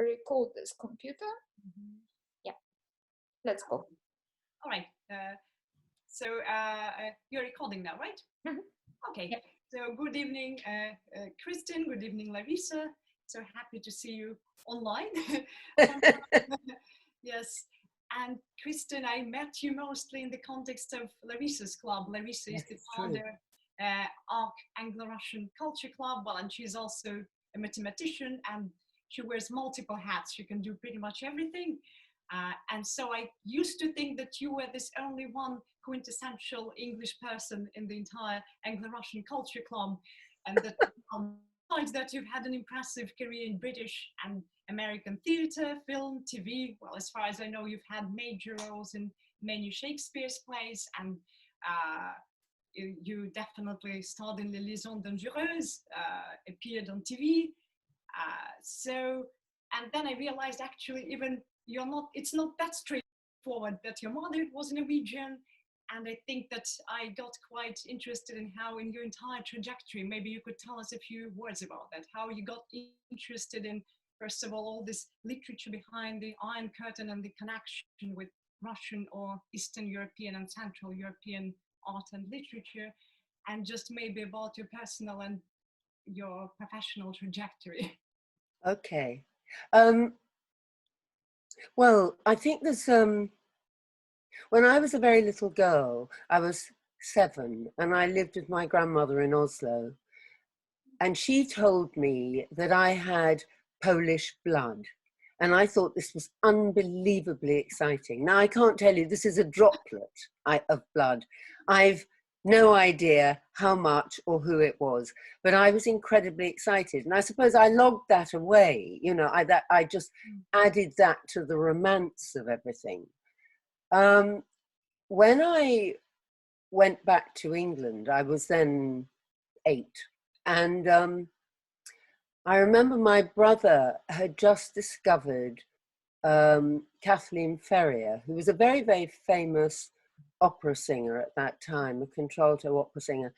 record this computer. Yeah, let's go. All right. So you're recording now, right? Okay. Yeah. So good evening, Kristin. Good evening, Larissa. So happy to see you online. Yes. And Kristin, I met you mostly in the context of Larissa's club. Larissa is the founder of Anglo-Russian Culture Club. Well, and she's also a mathematician, and she wears multiple hats. She can do pretty much everything. And so I used to think that you were this only one quintessential English person in the entire Anglo-Russian Culture Club, and that besides that you've had an impressive career in British and American theatre, film, TV. Well, as far as I know, you've had major roles in many Shakespeare's plays, and you definitely starred in Les Liaisons Dangereuses, appeared on TV. And then I realized actually even it's not that straightforward, that your mother was Norwegian. And I think that I got quite interested in how in your entire trajectory, maybe you could tell us a few words about that, how you got interested in, first of all this literature behind the Iron Curtain and the connection with Russian or Eastern European and Central European art and literature, and just maybe about your personal and your professional trajectory. Okay. Well, I think there's, when I was a very little girl, I was 7, and I lived with my grandmother in Oslo. And she told me that I had Polish blood. And I thought this was unbelievably exciting. Now, I can't tell you, this is a droplet of blood. I've no idea how much or who it was, but I was incredibly excited. And I suppose I logged that away, you know, I just added that to the romance of everything. When I went back to England, I was then 8. And I remember my brother had just discovered Kathleen Ferrier, who was a very, very famous opera singer at that time, a contralto opera singer.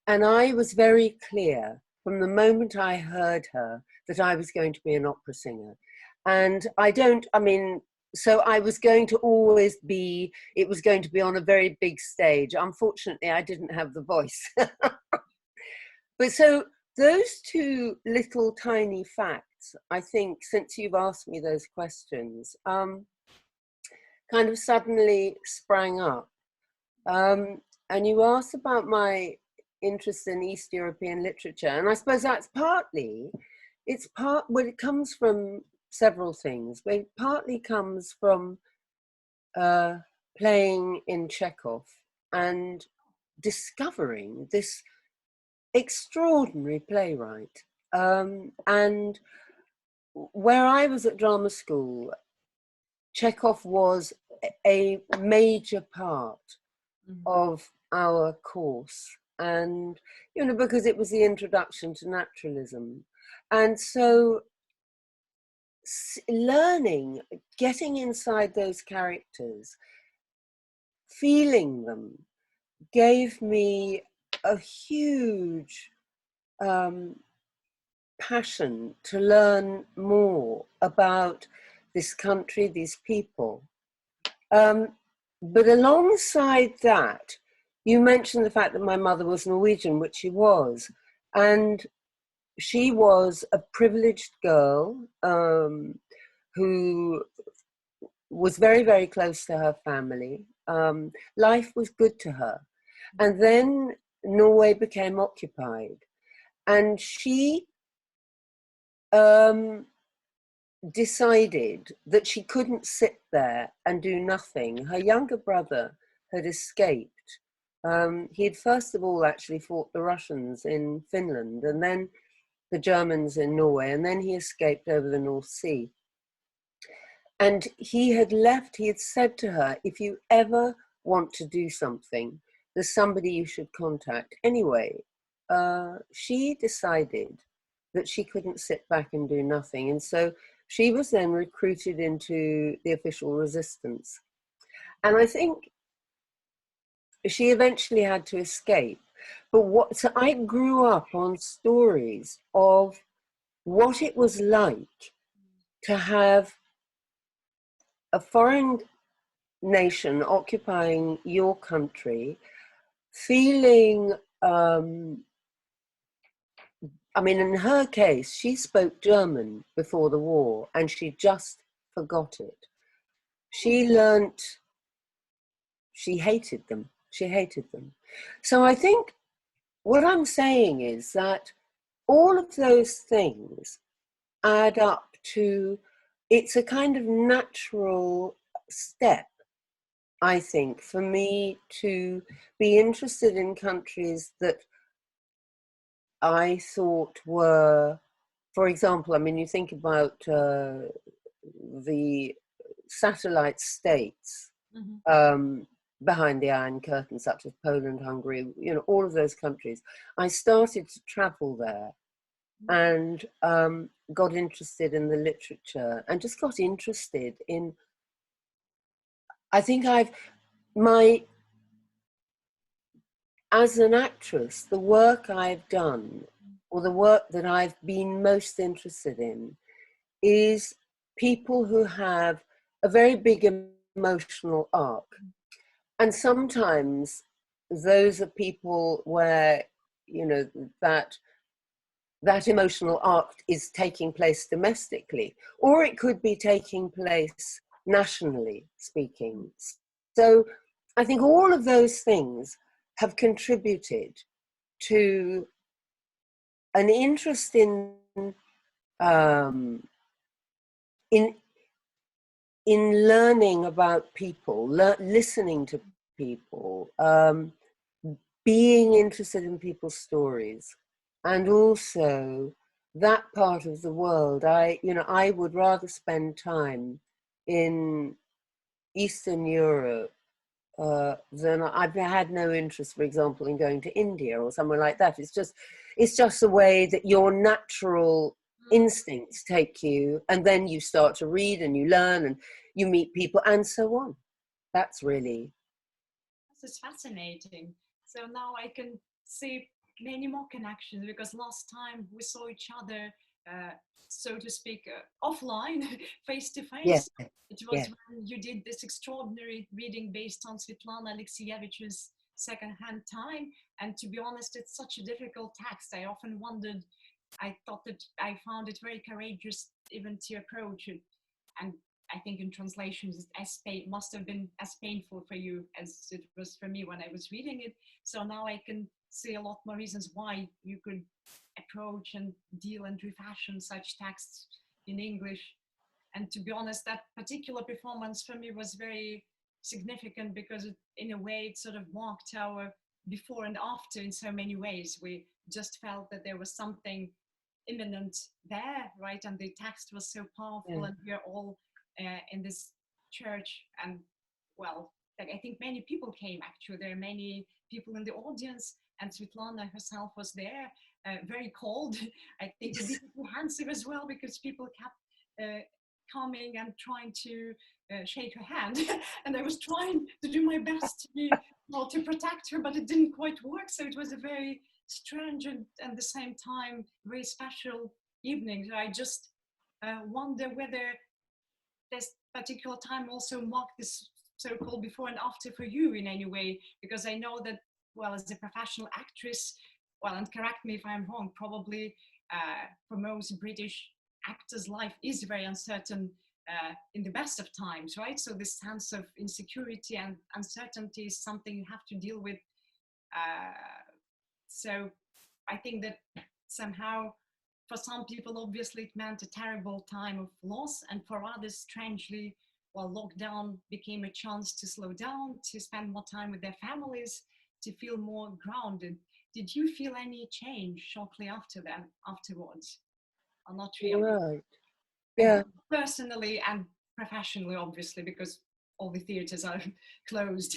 And I was very clear from the moment I heard her that I was going to be an opera singer. And so I was going to always be, it was going to be on a very big stage. Unfortunately, I didn't have the voice. But so those two little tiny facts, I think, since you've asked me those questions, kind of suddenly sprang up. And you asked about my interest in East European literature. And I suppose that's well, it comes from several things. It partly comes from playing in Chekhov and discovering this extraordinary playwright. And where I was at drama school, Chekhov was a major part of our course, and you know, because it was the introduction to naturalism. And so learning, getting inside those characters, feeling them, gave me a huge passion to learn more about this country, these people. But alongside that, you mentioned the fact that my mother was Norwegian, which she was. And she was a privileged girl who was very, very close to her family. Life was good to her. And then Norway became occupied. And she decided that she couldn't sit there and do nothing. Her younger brother had escaped. He had first of all actually fought the Russians in Finland, and then the Germans in Norway, and then he escaped over the North Sea. And he had said to her, if you ever want to do something, there's somebody you should contact. Anyway, she decided that she couldn't sit back and do nothing. And so she was then recruited into the official resistance. And I think she eventually had to escape. But so I grew up on stories of what it was like to have a foreign nation occupying your country, feeling, I mean, in her case, she spoke German before the war and she just forgot it. She learnt, she hated them. She hated them. So I think what I'm saying is that all of those things add up to, it's a kind of natural step, I think, for me to be interested in countries that I thought were, for example, I mean, you think about the satellite states behind the Iron Curtain, such as Poland, Hungary, you know, all of those countries. I started to travel there and got interested in the literature and just got interested in, I think as an actress, the work I've done, or the work that I've been most interested in, is people who have a very big emotional arc. And sometimes those are people where, you know, that emotional arc is taking place domestically, or it could be taking place nationally speaking. So I think all of those things have contributed to an interest in learning about people, listening to people, being interested in people's stories, and also that part of the world. I would rather spend time in Eastern Europe then I've had no interest, for example, in going to India or somewhere like that. It's just the way that your natural instincts take you, and then you start to read and you learn and you meet people and so on. That's really... This is fascinating. So now I can see many more connections, because last time we saw each other, so to speak, offline, face to face. Yeah. It was when you did this extraordinary reading based on Svetlana Alexievich's Secondhand Time. And to be honest, it's such a difficult text. I often wondered, I found it very courageous even to approach it. And I think in translations, it must have been as painful for you as it was for me when I was reading it. So now I can see a lot more reasons why you could approach and deal and refashion such texts in English. And to be honest, that particular performance for me was very significant, because in a way it sort of marked our before and after in so many ways. We just felt that there was something imminent there, right? And the text was so powerful, and we are all in this church, and well, I think many people came. Actually, there are many people in the audience, and Svetlana herself was there, very cold. I think a bit handsome as well, because people kept coming and trying to shake her hand, and I was trying to do my best to protect her, but it didn't quite work. So it was a very strange and at the same time very special evening. So I just wonder whether this particular time also marked this so-called before and after for you in any way, because I know that, well, as a professional actress, well, and correct me if I'm wrong, probably for most British actors, life is very uncertain in the best of times, right? So this sense of insecurity and uncertainty is something you have to deal with. So I think that somehow for some people, obviously it meant a terrible time of loss, and for others, strangely, well, lockdown became a chance to slow down, to spend more time with their families, to feel more grounded. Did you feel any change shortly afterwards? Or not really? Right. Yeah. Personally and professionally, obviously, because all the theatres are closed.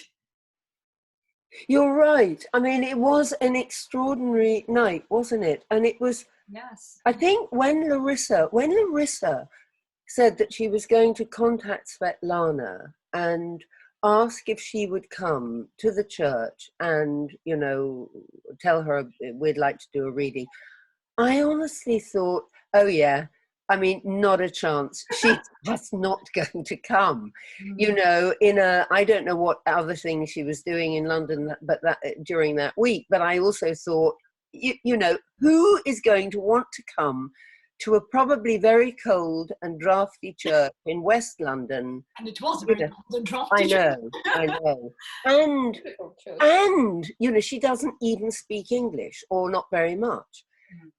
You're right. I mean, it was an extraordinary night, wasn't it? And it was, yes. I think when Larissa said that she was going to contact Svetlana and ask if she would come to the church and, you know, tell her we'd like to do a reading, I honestly thought, oh yeah, I mean, not a chance. She's just not going to come. You know, I don't know what other thing she was doing in London, but during that week. But I also thought, you know, who is going to want to come to a probably very cold and drafty church in West London? And it was very cold and drafty. I know. And, you know, she doesn't even speak English, or not very much.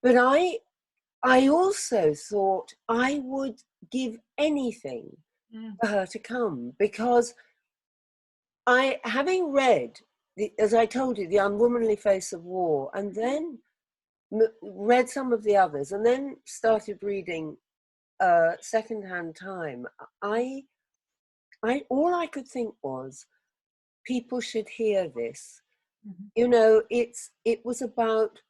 But I also thought I would give anything for her to come, because having read, as I told you, The Unwomanly Face of War, and then read some of the others, and then started reading Secondhand Time, all I could think was, people should hear this. You know, it was about,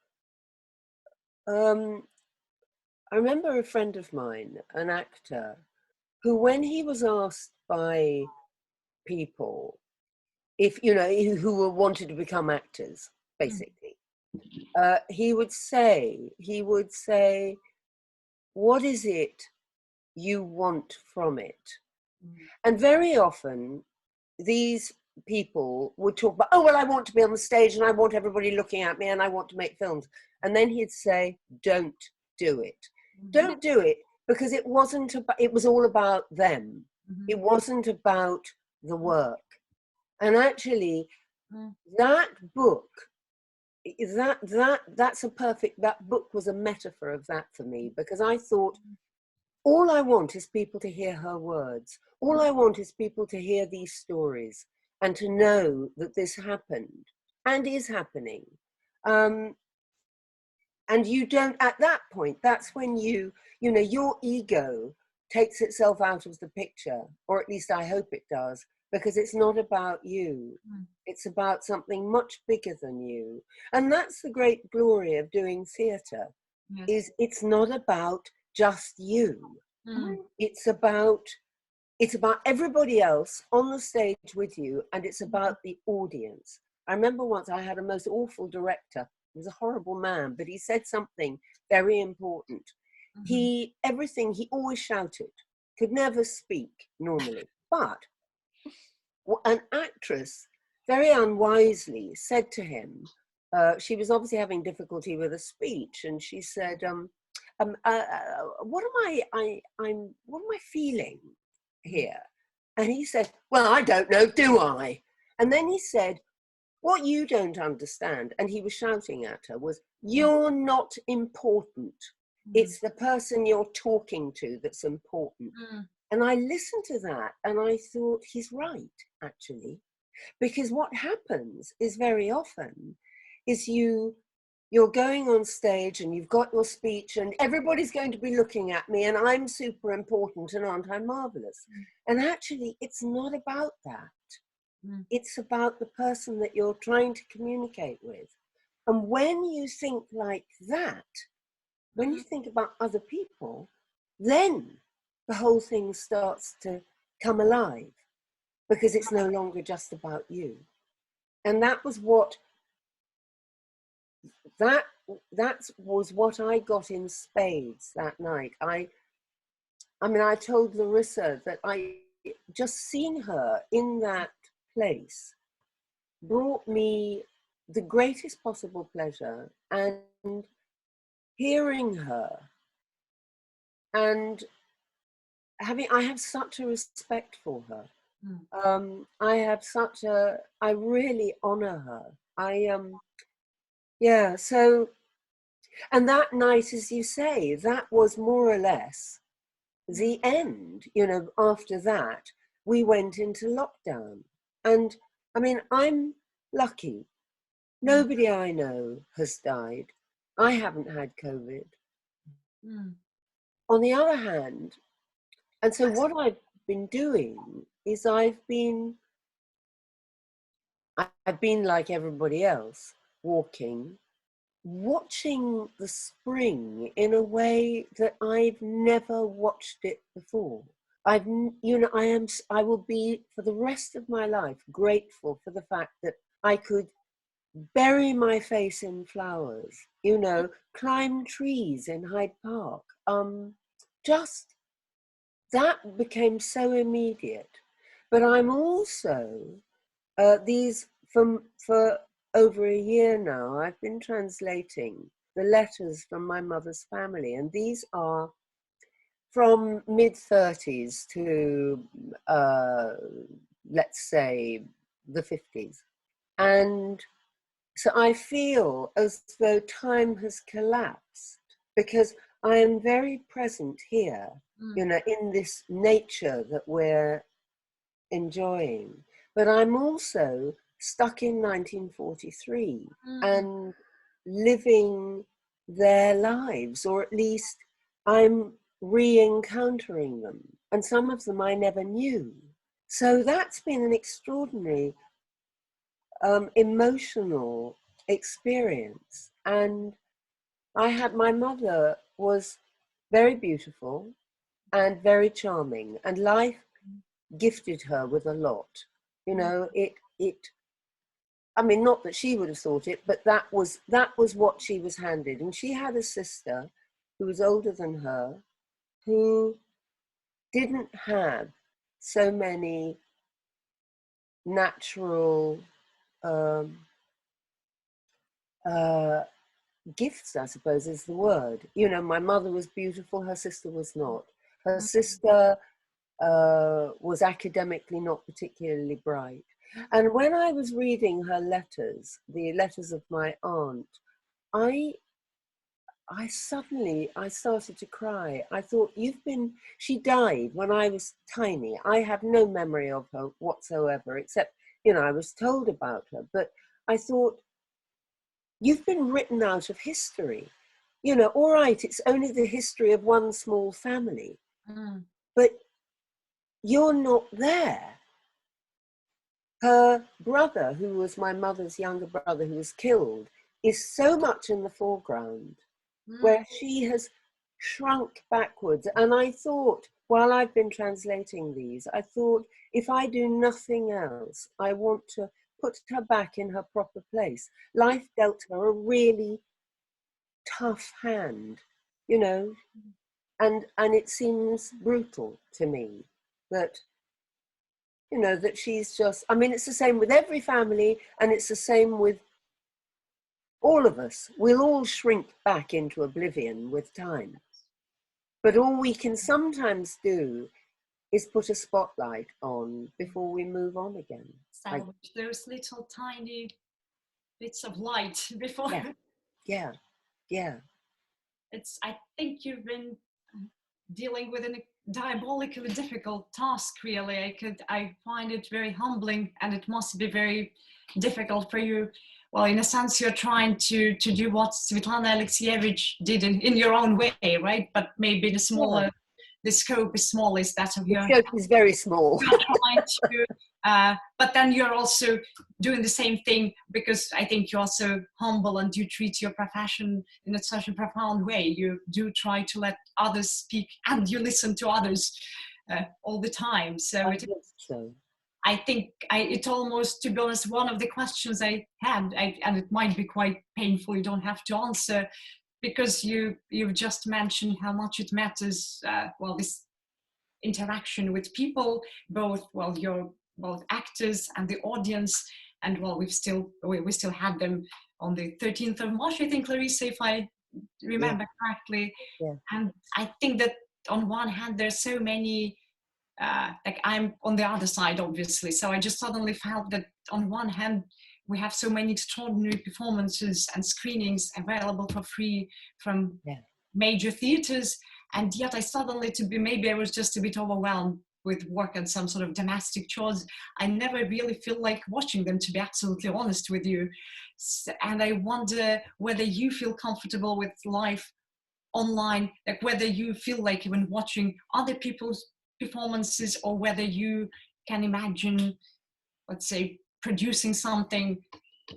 I remember a friend of mine, an actor, who, when he was asked by people if, you know, who wanted to become actors, basically, he would say, what is it you want from it? And very often these people would talk about, oh, well, I want to be on the stage and I want everybody looking at me and I want to make films. And then he'd say, don't do it. Don't do it, because it wasn't about, it was all about them. It wasn't about the work. And actually, that book, that book was a metaphor of that for me, because I thought, all I want is people to hear her words. All I want is people to hear these stories and to know that this happened and is happening. And you don't, at that point, that's when you know, your ego takes itself out of the picture, or at least I hope it does, because it's not about you. It's about something much bigger than you. And that's the great glory of doing theatre, is it's not about just you. It's about everybody else on the stage with you, and it's about the audience. I remember once I had a most awful director. He was a horrible man, but he said something very important. He always shouted, could never speak normally. But an actress very unwisely said to him, she was obviously having difficulty with a speech, and she said, what am I feeling here? And he said, well, I don't know, do I? And then he said, what you don't understand, and he was shouting at her, was, you're not important. It's the person you're talking to that's important. And I listened to that and I thought, he's right, actually. Because what happens is, very often, is you're going on stage and you've got your speech and everybody's going to be looking at me and I'm super important and aren't I marvelous? And actually, it's not about that. It's about the person that you're trying to communicate with. And when you think like that, when you think about other people, then the whole thing starts to come alive, because it's no longer just about you. And that was what I got in spades that night. I mean, I told Larissa that just seeing her in that place brought me the greatest possible pleasure, and hearing her and I have such a respect for her. I really honor her. So, and that night, as you say, that was more or less the end. You know, after that, we went into lockdown. And I mean, I'm lucky. Nobody I know has died. I haven't had COVID. On the other hand, and so what I've been doing is I've been like everybody else, watching the spring in a way that I've never watched it before. I will be for the rest of my life grateful for the fact that I could bury my face in flowers, you know, climb trees in Hyde Park, just, that became so immediate. But I'm also, for over a year now, I've been translating the letters from my mother's family, and these are from mid-30s to, let's say, the 50s. And so I feel as though time has collapsed, because I am very present here, you know, in this nature that we're enjoying. But I'm also stuck in 1943 and living their lives, or at least I'm re-encountering them. And some of them I never knew. So that's been an extraordinary emotional experience. And my mother was very beautiful and very charming, and life gifted her with a lot. You know, I mean, not that she would have thought it, but that was what she was handed. And she had a sister who was older than her, who didn't have so many natural gifts, I suppose is the word. You know, my mother was beautiful, her sister was not. Her sister was academically not particularly bright. And when I was reading her letters, the letters of my aunt, I started to cry. I thought, she died when I was tiny. I have no memory of her whatsoever, except, you know, I was told about her. But I thought, you've been written out of history. You know, all right, it's only the history of one small family, but you're not there. Her brother, who was my mother's younger brother, who was killed, is so much in the foreground, where she has shrunk backwards. And I thought, while I've been translating these, I thought, if I do nothing else, I want to put her back in her proper place. Life dealt her a really tough hand, you know, and it seems brutal to me that, you know, that she's just, I mean, it's the same with every family, and it's the same with all of us. We'll all shrink back into oblivion with time. But all we can sometimes do is put a spotlight on before we move on again. Salvage those little tiny bits of light before. Yeah. I think you've been dealing with a diabolically difficult task, really. I find it very humbling, and it must be very difficult for you. Well, in a sense, you're trying to do what Svetlana Alexievich did in your own way, right? But maybe the scope is small. Is that of your? The scope is very small. You're trying to, but then you're also doing the same thing, because I think you're also humble and you treat your profession in such a profound way. You do try to let others speak, and you listen to others all the time. So I think it almost, to be honest, one of the questions I had, and it might be quite painful, you don't have to answer, because you've just mentioned how much it matters, this interaction with people, both actors and the audience, and we still had them on the 13th of March, I think, Larissa, if I remember correctly. And I think that on one hand there's so many, I'm on the other side, obviously, so I just suddenly felt that on one hand we have so many extraordinary performances and screenings available for free from major theaters, and yet maybe I was just a bit overwhelmed with work and some sort of domestic chores. I never really feel like watching them, to be absolutely honest with you. And I wonder whether you feel comfortable with life online, like whether you feel like even watching other people's performances, or whether you can imagine, let's say, producing something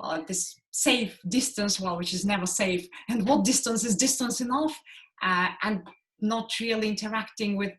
at this safe distance, which is never safe, and what distance is distance enough, and not really interacting with,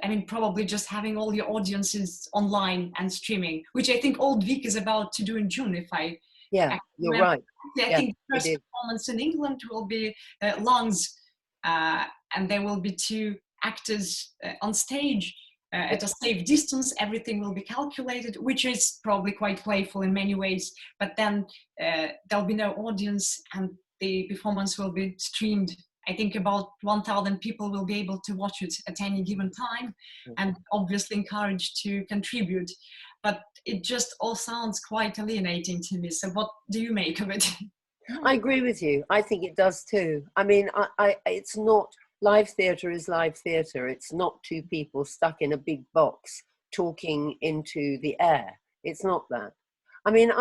I mean, probably just having all your audiences online and streaming, which I think Old Vic is about to do in June, if I you're right. I think the first performance in England will be Lungs, and there will be 2 actors on stage at a safe distance. Everything will be calculated, which is probably quite playful in many ways, but then there'll be no audience and the performance will be streamed. I think about 1,000 people will be able to watch it at any given time, and obviously encouraged to contribute. But it just all sounds quite alienating to me. So what do you make of it? I agree with you. I think it does too. I mean, it's not, live theatre is live theatre. It's not two people stuck in a big box talking into the air. It's not that. I mean,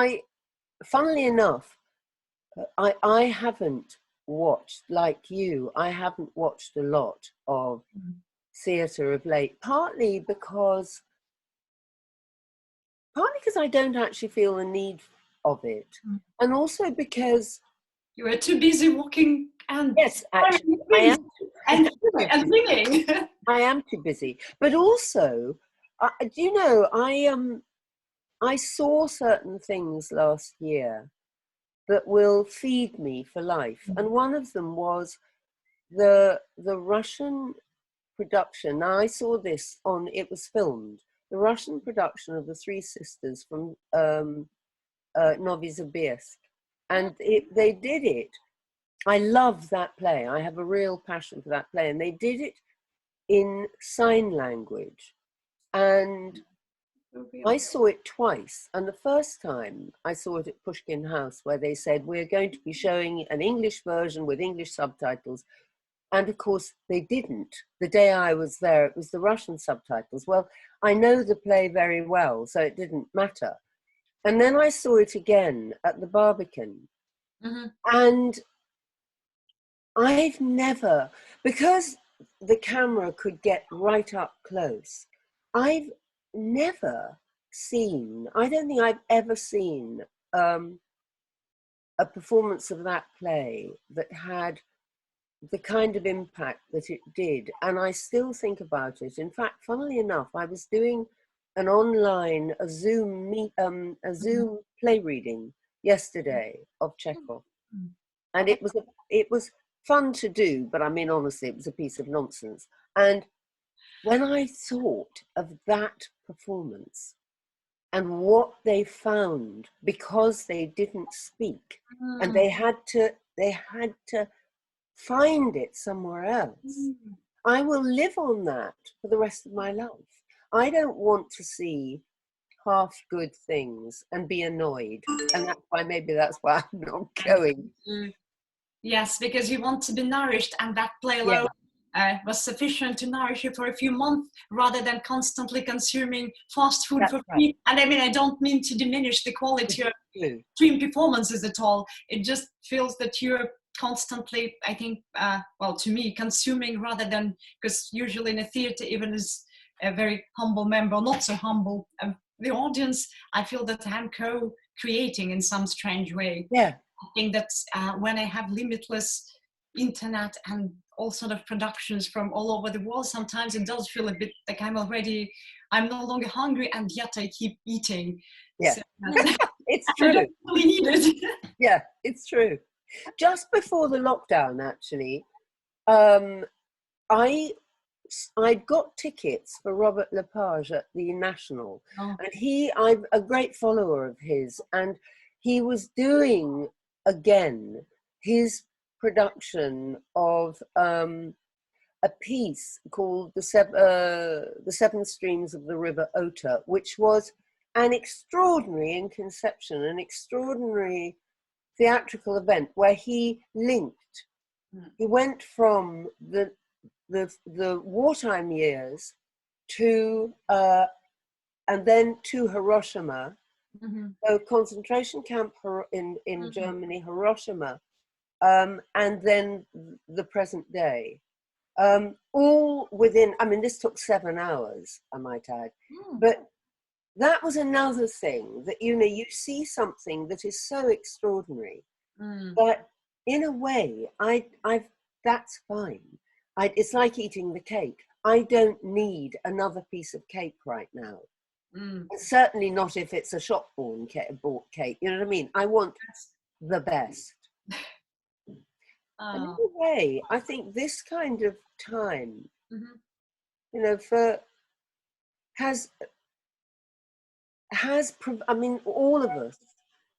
funnily enough, I haven't watched, like you, I haven't watched a lot of theatre of late, partly because I don't actually feel the need of it, and also because you were too busy walking and yes, actually, I am and singing. I am too busy, but also, do you know, I saw certain things last year that will feed me for life, and one of them was the Russian production. Now I saw this on, it was filmed, the Russian production of the Three Sisters from Novosibirsk, and they did it. I love that play. I have a real passion for that play, and they did it in sign language, and I saw it twice. And the first time I saw it at Pushkin House, where they said, we're going to be showing an English version with English subtitles. And of course, they didn't. The day I was there, it was the Russian subtitles. Well, I know the play very well, so it didn't matter. And then I saw it again at the Barbican. And I've never, because the camera could get right up close, I've never seen, I don't think I've ever seen a performance of that play that had the kind of impact that it did. And I still think about it. In fact, funnily enough, I was doing an online, a Zoom play reading yesterday of Chekhov. And it was fun to do, but I mean, honestly, it was a piece of nonsense. And when I thought of that performance and what they found, because they didn't speak and they had to find it somewhere else, I will live on that for the rest of my life. I don't want to see half good things and be annoyed, and that's why, maybe that's why I'm not going. Yes, because you want to be nourished, and that play alone was sufficient to nourish you for a few months, rather than constantly consuming fast food for free. And I mean, I don't mean to diminish the quality of stream performances at all. It just feels that you're constantly, I think, well, to me, consuming rather than, because usually in a theater, even as a very humble member, not so humble, the audience, I feel that I'm co-creating in some strange way. Yeah. I think that when I have limitless internet and all sort of productions from all over the world, sometimes it does feel a bit like I'm no longer hungry, and yet I keep eating. Yeah, so, it's true. I don't really need it. Yeah, it's true. Just before the lockdown, actually, I'd got tickets for Robert Lepage at the National, and I'm a great follower of his, and he was doing again his production of a piece called the Seven Streams of the River Ota, which was an extraordinary in conception, an extraordinary theatrical event where he linked. He went from the wartime years to and then to Hiroshima, so concentration camp in Germany, Hiroshima, and then the present day, all within. I mean, this took 7 hours, I might add, but that was another thing that, you know, you see something that is so extraordinary, but in a way, that's fine. It's like eating the cake. I don't need another piece of cake right now. Certainly not if it's a shop-bought cake. You know what I mean? I want the best. And in a way, I think this kind of time you know, has, I mean, all of us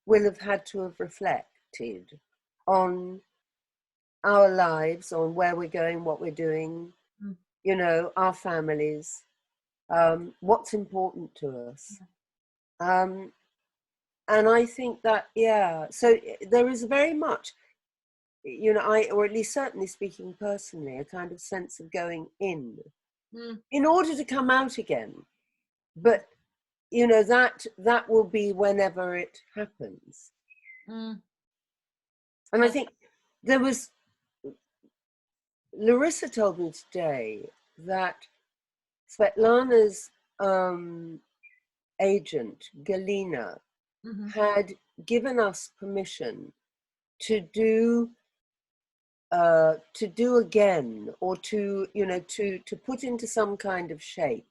will have had to have reflected on our lives, on where we're going, what we're doing, you know, our families, what's important to us. And I think that, yeah, so there is very much, you know, or at least certainly speaking personally, a kind of sense of going in order to come out again. But, you know, that will be whenever it happens. And I think there was, Larissa told me today that Svetlana's agent, Galina, had given us permission to do again, or to, you know, to put into some kind of shape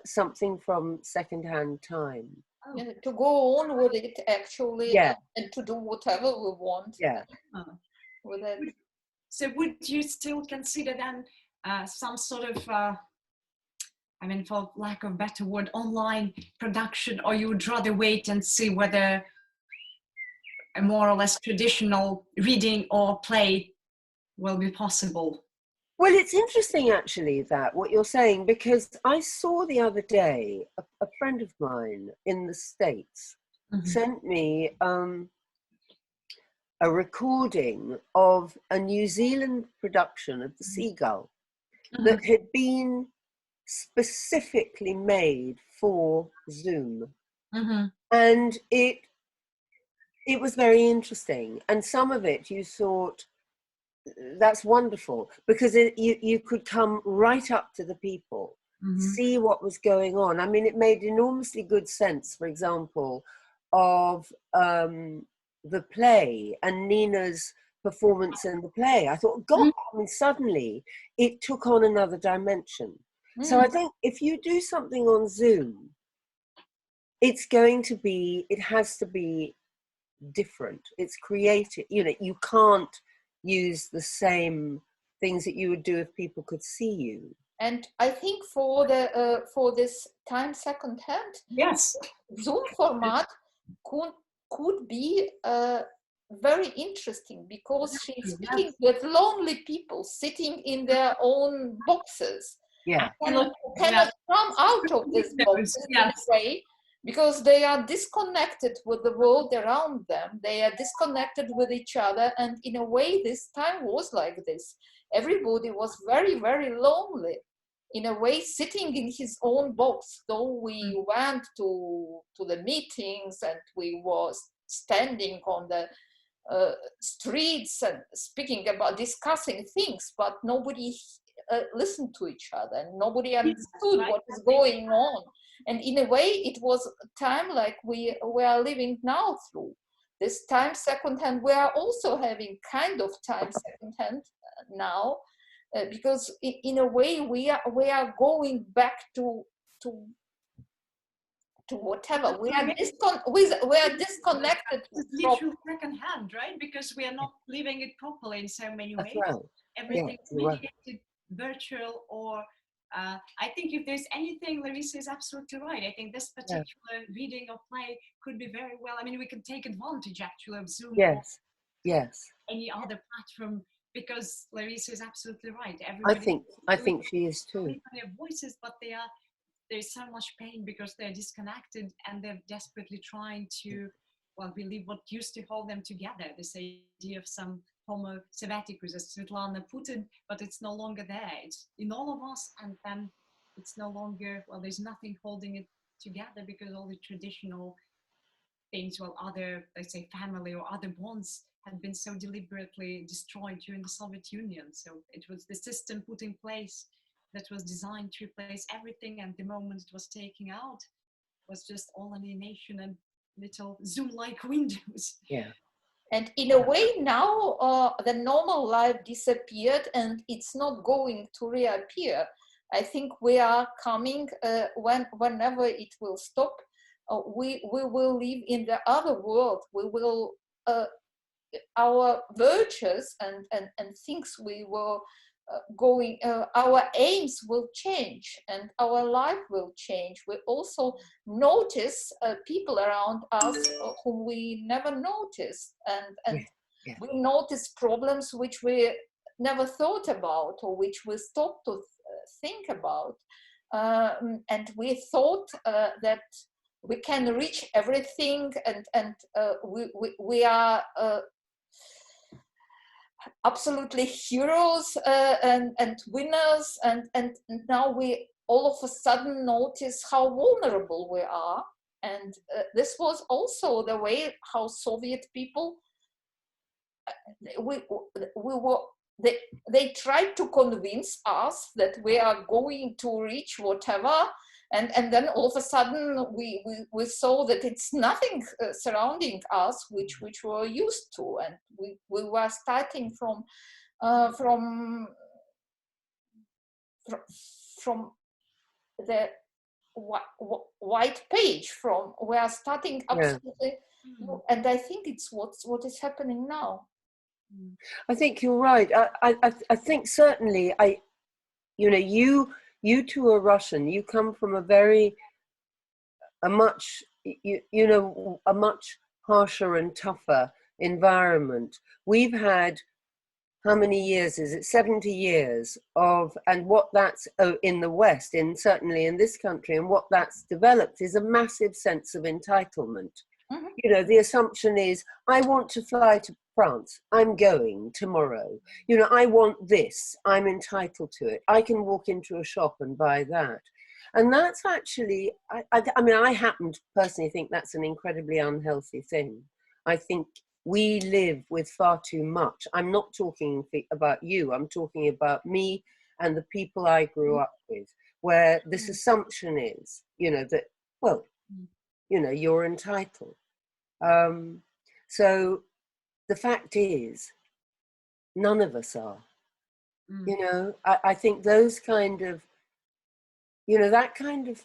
something from secondhand time. And to go on with it actually, Yeah. and to do whatever we want. Yeah. With it. So would you still consider then some sort of, I mean, for lack of a better word, online production, or you would rather wait and see whether a more or less traditional reading or play will be possible? Well, it's interesting actually that what you're saying, because I saw the other day a friend of mine in the States sent me a recording of a New Zealand production of The Seagull that had been specifically made for Zoom. And it was very interesting. And some of it you thought, that's wonderful, because you could come right up to the people, see what was going on. I mean, it made enormously good sense, for example, of the play and Nina's performance in the play. I thought, God, I mean, suddenly it took on another dimension. So I think if you do something on Zoom, it has to be different. It's creative. You know, you can't use the same things that you would do if people could see you. And I think for this time secondhand, yes, Zoom format could be very interesting, because she's speaking with lonely people sitting in their own boxes. Yeah. Cannot come out of this boxes in a way, because they are disconnected with the world around them. They are disconnected with each other. And in a way, this time was like this. Everybody was very, very lonely, in a way, sitting in his own box. Though we went to the meetings and we was standing on the streets and speaking about, discussing things, but nobody listened to each other, and nobody understood what is going on. And in a way, it was a time like we are living now through. This time secondhand, we are also having kind of time secondhand now, because in a way we are going back to whatever. We are disconnected. It's literally secondhand, right? Because we are not living it properly in so many ways. Right. Everything is mediated, virtual, or I think if there's anything, Larissa is absolutely right. I think this particular reading or play could be very well. I mean, we can take advantage actually of Zoom or any other platform, because Larissa is absolutely right. Everybody, I think she is too. their voices, but there's so much pain because they're disconnected, and they're desperately trying to, well, believe what used to hold them together. This idea of some Homo Sovieticus, as Svetlana put it, but it's no longer there. It's in all of us, and then it's no longer, well, there's nothing holding it together, because all the traditional things, well, other, let's say, family or other bonds had been so deliberately destroyed during the Soviet Union. So it was the system put in place that was designed to replace everything, and the moment it was taken out was just all alienation and little Zoom-like windows. Yeah. And in a way now, the normal life disappeared, and it's not going to reappear. I think we are coming, whenever it will stop, we will live in the other world. We will, our virtues and things we were our aims will change and our life will change. We also notice people around us whom we never noticed, and we notice problems which we never thought about or which we stopped to think about. And we thought that we can reach everything, and we are absolutely heroes and winners, and now we all of a sudden notice how vulnerable we are. And this was also the way how Soviet people, they tried to convince us that we are going to reach whatever, and then all of a sudden we saw that it's nothing surrounding us which we're used to, and we were starting from the white page. We are starting absolutely, and I think it's what is happening now. I think you're right. I think certainly you two are Russian. You come from a much harsher and tougher environment. We've had, how many years is it? 70 years of, and what that's in the West, certainly in this country, and what that's developed is a massive sense of entitlement. Mm-hmm. You know, the assumption is, I want to fly to France, I'm going tomorrow. You know, I want this, I'm entitled to it. I can walk into a shop and buy that. And that's actually, I mean, I happen to personally think that's an incredibly unhealthy thing. I think we live with far too much. I'm not talking about you, I'm talking about me and the people I grew up with, where this assumption is, you know, that, well, you know, you're entitled. So the fact is, none of us are. You know, I think those kind of, you know, that kind of,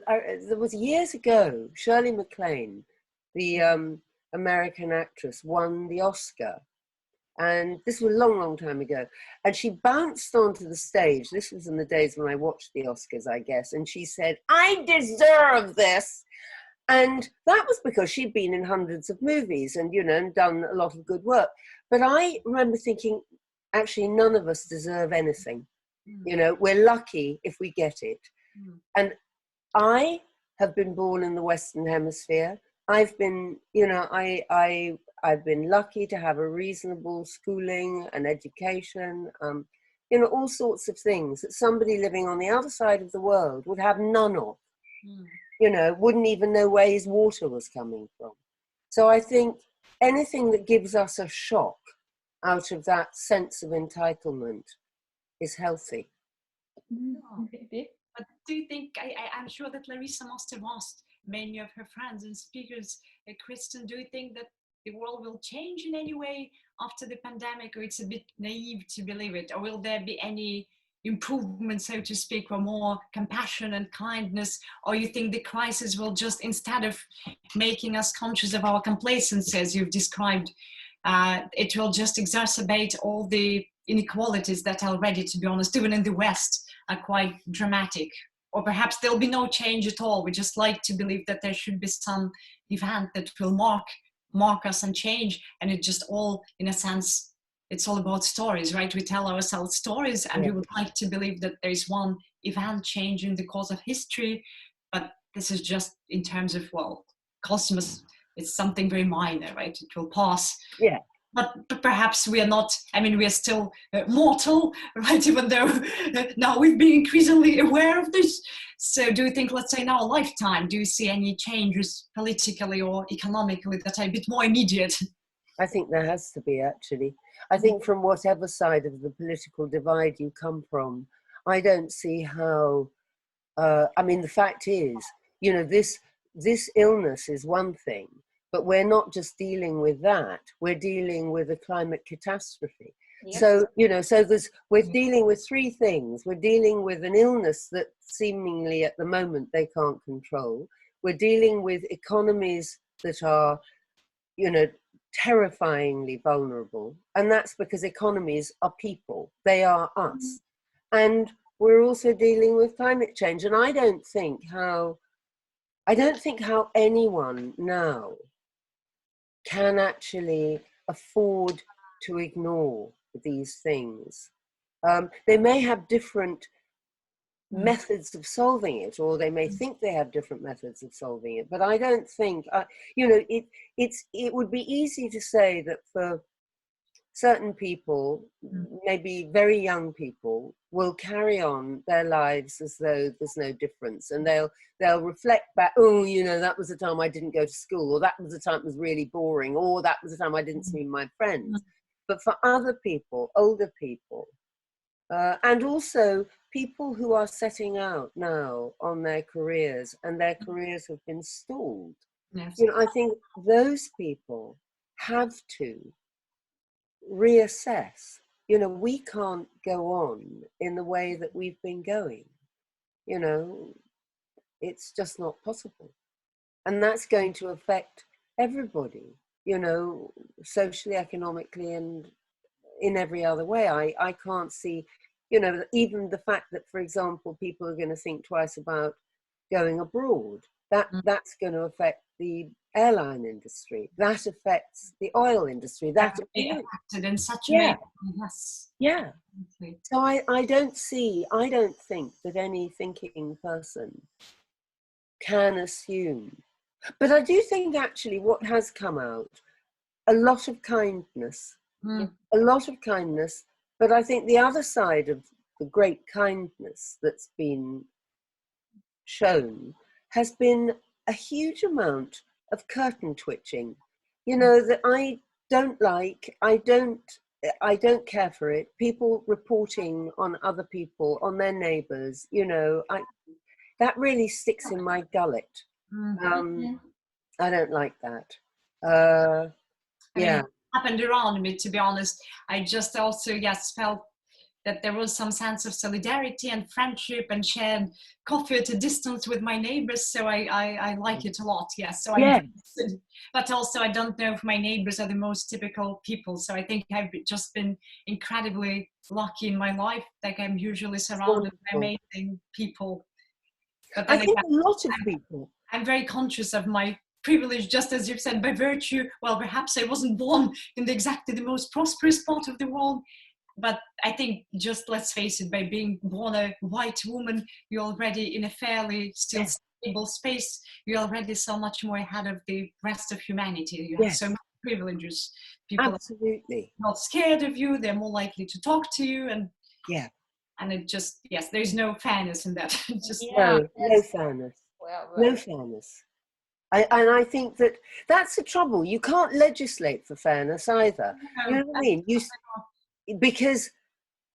there was years ago, Shirley MacLaine, the American actress, won the Oscar. And this was a long, long time ago. And she bounced onto the stage. This was in the days when I watched the Oscars, I guess. And she said, I deserve this. And that was because she'd been in hundreds of movies and, you know, and done a lot of good work. But I remember thinking, actually, none of us deserve anything. You know, we're lucky if we get it. And I have been born in the Western Hemisphere. I've been, you know, I've been lucky to have a reasonable schooling and education, you know, all sorts of things that somebody living on the other side of the world would have none of. You know, wouldn't even know where his water was coming from. So I think anything that gives us a shock out of that sense of entitlement is healthy. But do you think, I'm sure that Larissa must have asked many of her friends and speakers, Kristin, do you think that the world will change in any way after the pandemic, or it's a bit naive to believe it? Or will there be any improvement, so to speak, or more compassion and kindness? Or you think the crisis will just, instead of making us conscious of our complacency, as you've described, it will just exacerbate all the inequalities that are already, to be honest, even in the West, are quite dramatic? Or perhaps there'll be no change at all. We just like to believe that there should be some event that will mark us and change, and it just all, in a sense, it's all about stories, right? We tell ourselves stories, and we would like to believe that there is one event change in the course of history, but this is just in terms of, well, cosmos, it's something very minor, right? It will pass. Yeah. But perhaps we are not, I mean, we are still mortal, right? Even though now we've been increasingly aware of this. So do you think, let's say in our lifetime, do you see any changes politically or economically that are a bit more immediate? I think there has to be, actually. I think from whatever side of the political divide you come from, I don't see how, I mean, the fact is, you know, this illness is one thing, but we're not just dealing with that, we're dealing with a climate catastrophe. Yes. So, you know, we're dealing with three things. We're dealing with an illness that seemingly at the moment they can't control. We're dealing with economies that are, you know, terrifyingly vulnerable, and that's because economies are people, they are us. And we're also dealing with climate change, and I don't think how anyone now can actually afford to ignore these things. They may have different methods of solving it, or they may think they have different methods of solving it, but I don't think, it would be easy to say that for certain people, maybe very young people, will carry on their lives as though there's no difference, and they'll reflect back, oh, that was the time I didn't go to school, or that was the time it was really boring, or that was the time I didn't see my friends. But for other people, older people, and also people who are setting out now on their careers, and their careers have been stalled, I think those people have to reassess. We can't go on in the way that we've been going. It's just not possible, and that's going to affect everybody, socially, economically, and in every other way. I can't see, even the fact that, for example, people are going to think twice about going abroad. That's going to affect the airline industry. That affects the oil industry. That affected in such a way. Yes. Yeah. So I don't think that any thinking person can assume. But I do think actually what has come out, a lot of kindness, but I think the other side of the great kindness that's been shown has been a huge amount of curtain twitching, that I don't like. I don't care for it. People reporting on other people, on their neighbours, that really sticks in my gullet. I don't like that. It happened around me, to be honest. I just also, felt that there was some sense of solidarity and friendship and shared coffee at a distance with my neighbors. So I like it a lot, yes. So but also I don't know if my neighbors are the most typical people. So I think I've just been incredibly lucky in my life. Like, I'm usually surrounded by amazing people. But then I think a lot of people. I'm very conscious of my privilege, just as you've said, by virtue, well, perhaps I wasn't born in exactly the most prosperous part of the world. But I think, just let's face it, by being born a white woman, you're already in a fairly still stable space. You're already so much more ahead of the rest of humanity. You have so many privileges. People absolutely are not scared of you. They're more likely to talk to you. And it just, there's no fairness in that. Just no fairness. No fairness. And I think that's the trouble. You can't legislate for fairness either. You know what I mean? Because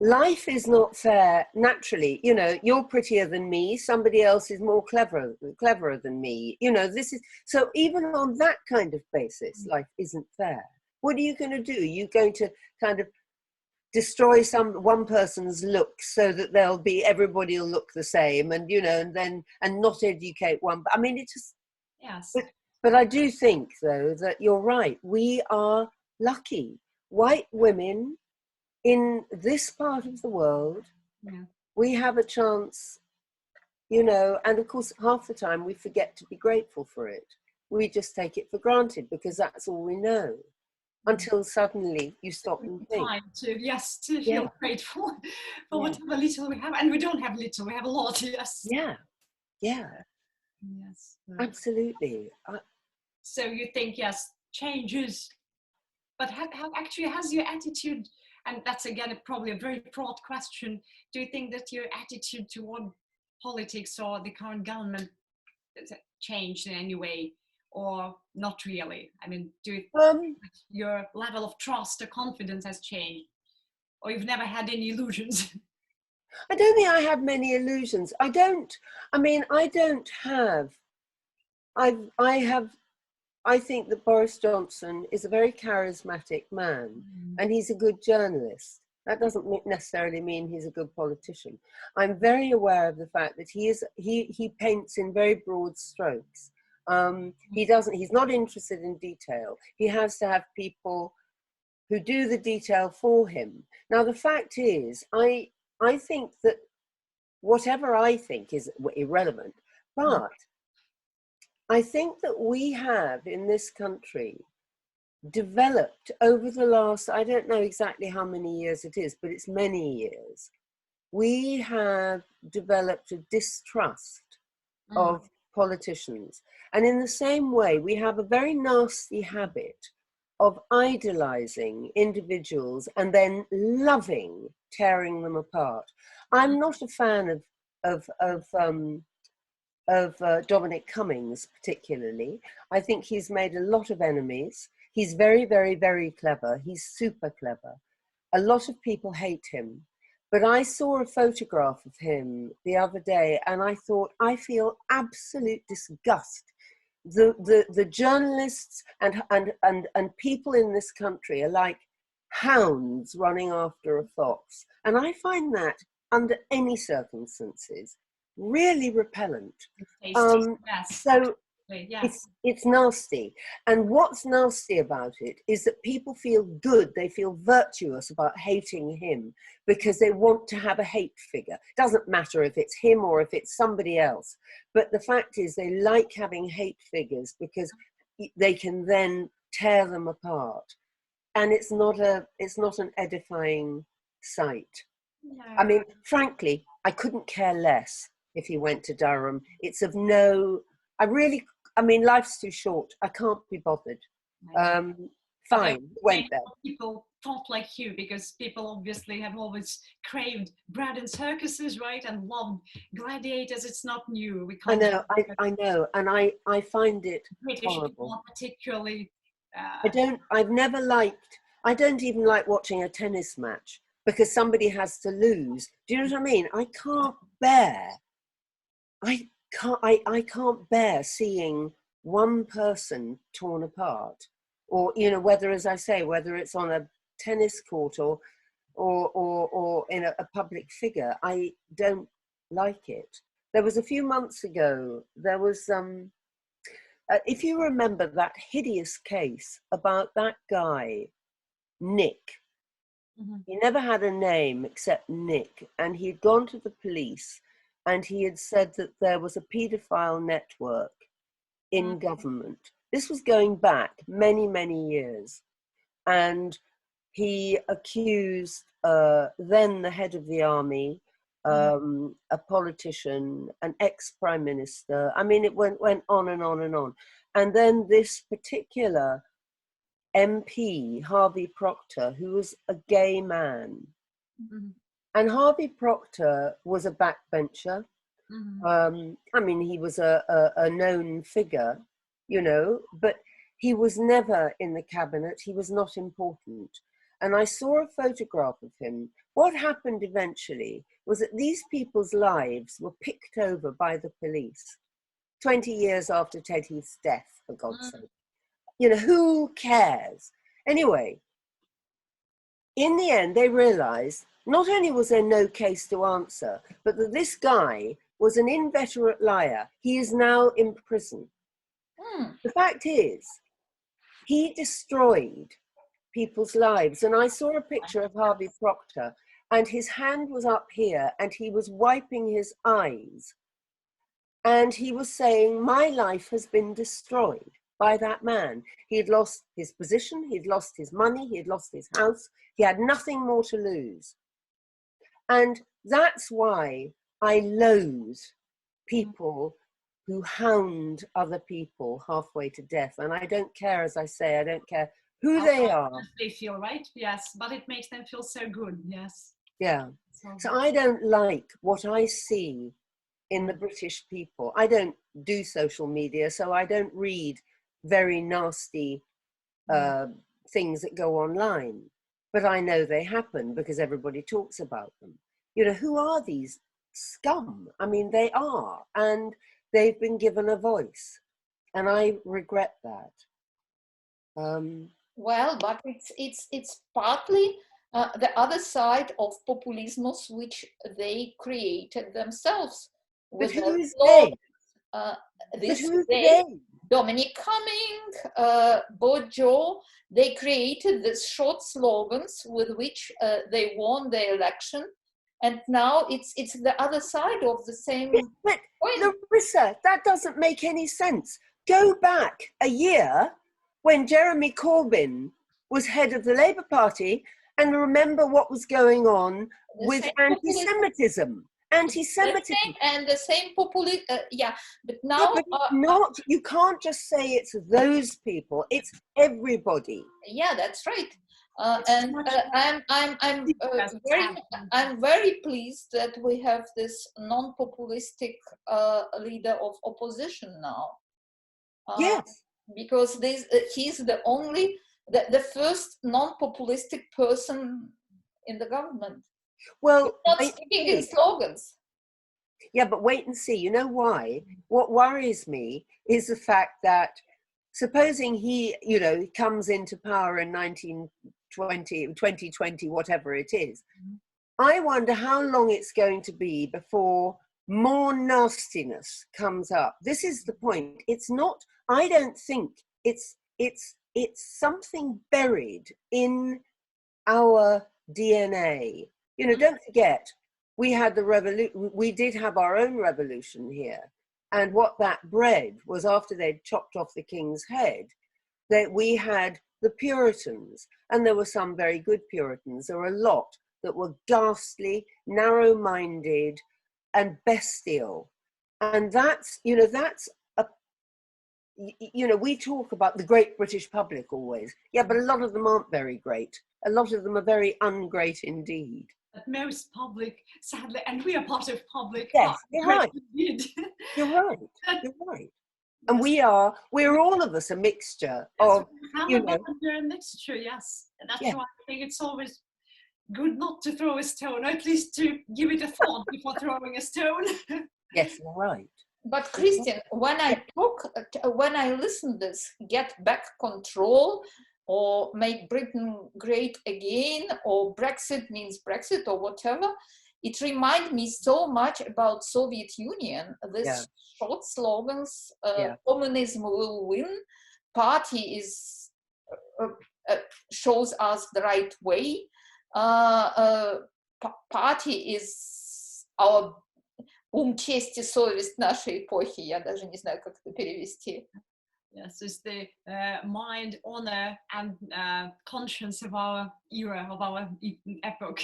life is not fair naturally. You're prettier than me. Somebody else is more cleverer than me. This is so. Even on that kind of basis, life isn't fair. What are you going to do? You're going to kind of destroy one person's look so that everybody will look the same, and and not educate one. I mean, it just But I do think, though, that you're right. We are lucky. White women in this part of the world, we have a chance, and of course, half the time we forget to be grateful for it. We just take it for granted because that's all we know. Until suddenly you stop and think. Time to feel grateful for whatever little we have. And we don't have little, we have a lot, yes. Yes. Absolutely. So you think, changes, but has your attitude, and that's again probably a very broad question, do you think that your attitude toward politics or the current government has changed in any way, or not really? I mean, do you think your level of trust or confidence has changed, or you've never had any illusions? I don't think I have many illusions. I think that Boris Johnson is a very charismatic man, and he's a good journalist. That doesn't necessarily mean he's a good politician. I'm very aware of the fact that he paints in very broad strokes. He's not interested in detail. He has to have people who do the detail for him. Now, the fact is, I think that whatever I think is irrelevant, but I think that we have in this country developed over the last, I don't know exactly how many years it is, but it's many years, we have developed a distrust of politicians. And in the same way, we have a very nasty habit of idolizing individuals and then loving tearing them apart. I'm not a fan of Dominic Cummings particularly. I think he's made a lot of enemies. He's very, very, very clever. He's super clever. A lot of people hate him. But I saw a photograph of him the other day and I thought, I feel absolute disgust. The journalists and people in this country are like hounds running after a fox. And I find that under any circumstances really repellent. Yes. So yes. it's nasty. And what's nasty about it is that people feel good, they feel virtuous about hating him because they want to have a hate figure. Doesn't matter if it's him or if it's somebody else. But the fact is they like having hate figures because they can then tear them apart. And it's not an edifying sight. No. I mean, frankly, I couldn't care less if he went to Durham. It's of no, I mean, life's too short. I can't be bothered. Fine, went there. People thought like you because people obviously have always craved bread and circuses, right? And loved gladiators. It's not new. We can't. I know, and I find it British horrible. people particularly. I don't even like watching a tennis match because somebody has to lose. Do you know what I mean? I can't bear seeing one person torn apart, or whether, as I say, whether it's on a tennis court or in a public figure. I don't like it. There was a few months ago. There was if you remember that hideous case about that guy, Nick. He never had a name except Nick, and he'd gone to the police and he had said that there was a paedophile network in government. This was going back many, many years. And he accused then the head of the army, a politician, an ex-prime minister. I mean, it went on and on and on. And then this particular MP, Harvey Procter, who was a gay man. And Harvey Procter was a backbencher. I mean, he was a known figure, but he was never in the cabinet. He was not important. And I saw a photograph of him. What happened eventually was that these people's lives were picked over by the police 20 years after Ted Heath's death, for God's sake. Who cares? Anyway, in the end, they realized not only was there no case to answer, but that this guy was an inveterate liar. He is now in prison. The fact is, he destroyed people's lives. And I saw a picture of Harvey Procter, and his hand was up here, and he was wiping his eyes. And he was saying, my life has been destroyed by that man. He had lost his position, he'd lost his money, he had lost his house. He had nothing more to lose. And that's why I loathe people who hound other people halfway to death. And I don't care, as I say, I don't care who they are. They feel, right? Yes, but it makes them feel so good, yes. Yeah. So I don't like what I see in the British people. I don't do social media, so I don't read very nasty things that go online. But I know they happen because everybody talks about them. Who are these scum? I mean, they are, and they've been given a voice, and I regret that. Well, but it's partly the other side of populismus, which they created themselves. But who's they? But who's they? Dominic Cumming, Bojo, they created these short slogans with which they won the election. And now it's the other side of the same But coin. Larissa, that doesn't make any sense. Go back a year when Jeremy Corbyn was head of the Labour Party and remember what was going on with anti-Semitism. Anti-Semitism. And the same populism, yeah. But now, No, but not. You can't just say it's those people. It's everybody. Yeah, that's right. And I'm very pleased that we have this non-populistic leader of opposition now. Yes, because he's the first non-populistic person in the government. well, not speaking in slogans. Yeah, but wait and see. You know why? What worries me is the fact that supposing he, comes into power in 2020, whatever it is, I wonder how long it's going to be before more nastiness comes up. This is the point. It's not, I don't think it's something buried in our DNA. Don't forget, we had the revolution. We did have our own revolution here, and what that bred was, after they'd chopped off the king's head, that we had the Puritans, and there were some very good Puritans. There were a lot that were ghastly, narrow-minded, and bestial, and that's we talk about the great British public always. Yeah, but a lot of them aren't very great. A lot of them are very ungreat indeed. But most public, sadly, and we are part of public. Yes, you're right. You're right. You're right. And we're all of us a mixture of, a mixture, yes. And that's why I think it's always good not to throw a stone, or at least to give it a thought before throwing a stone. Yes, you're right. But Kristin, when I listen to this, get back control, or make Britain great again, or Brexit means Brexit, or whatever, it reminds me so much about Soviet Union. These short slogans, communism will win, party is shows us the right way, party is our честь и совесть нашей эпохи. Я даже не знаю, как это перевести. Yes, it's the mind, honor, and conscience of our era, of our epoch.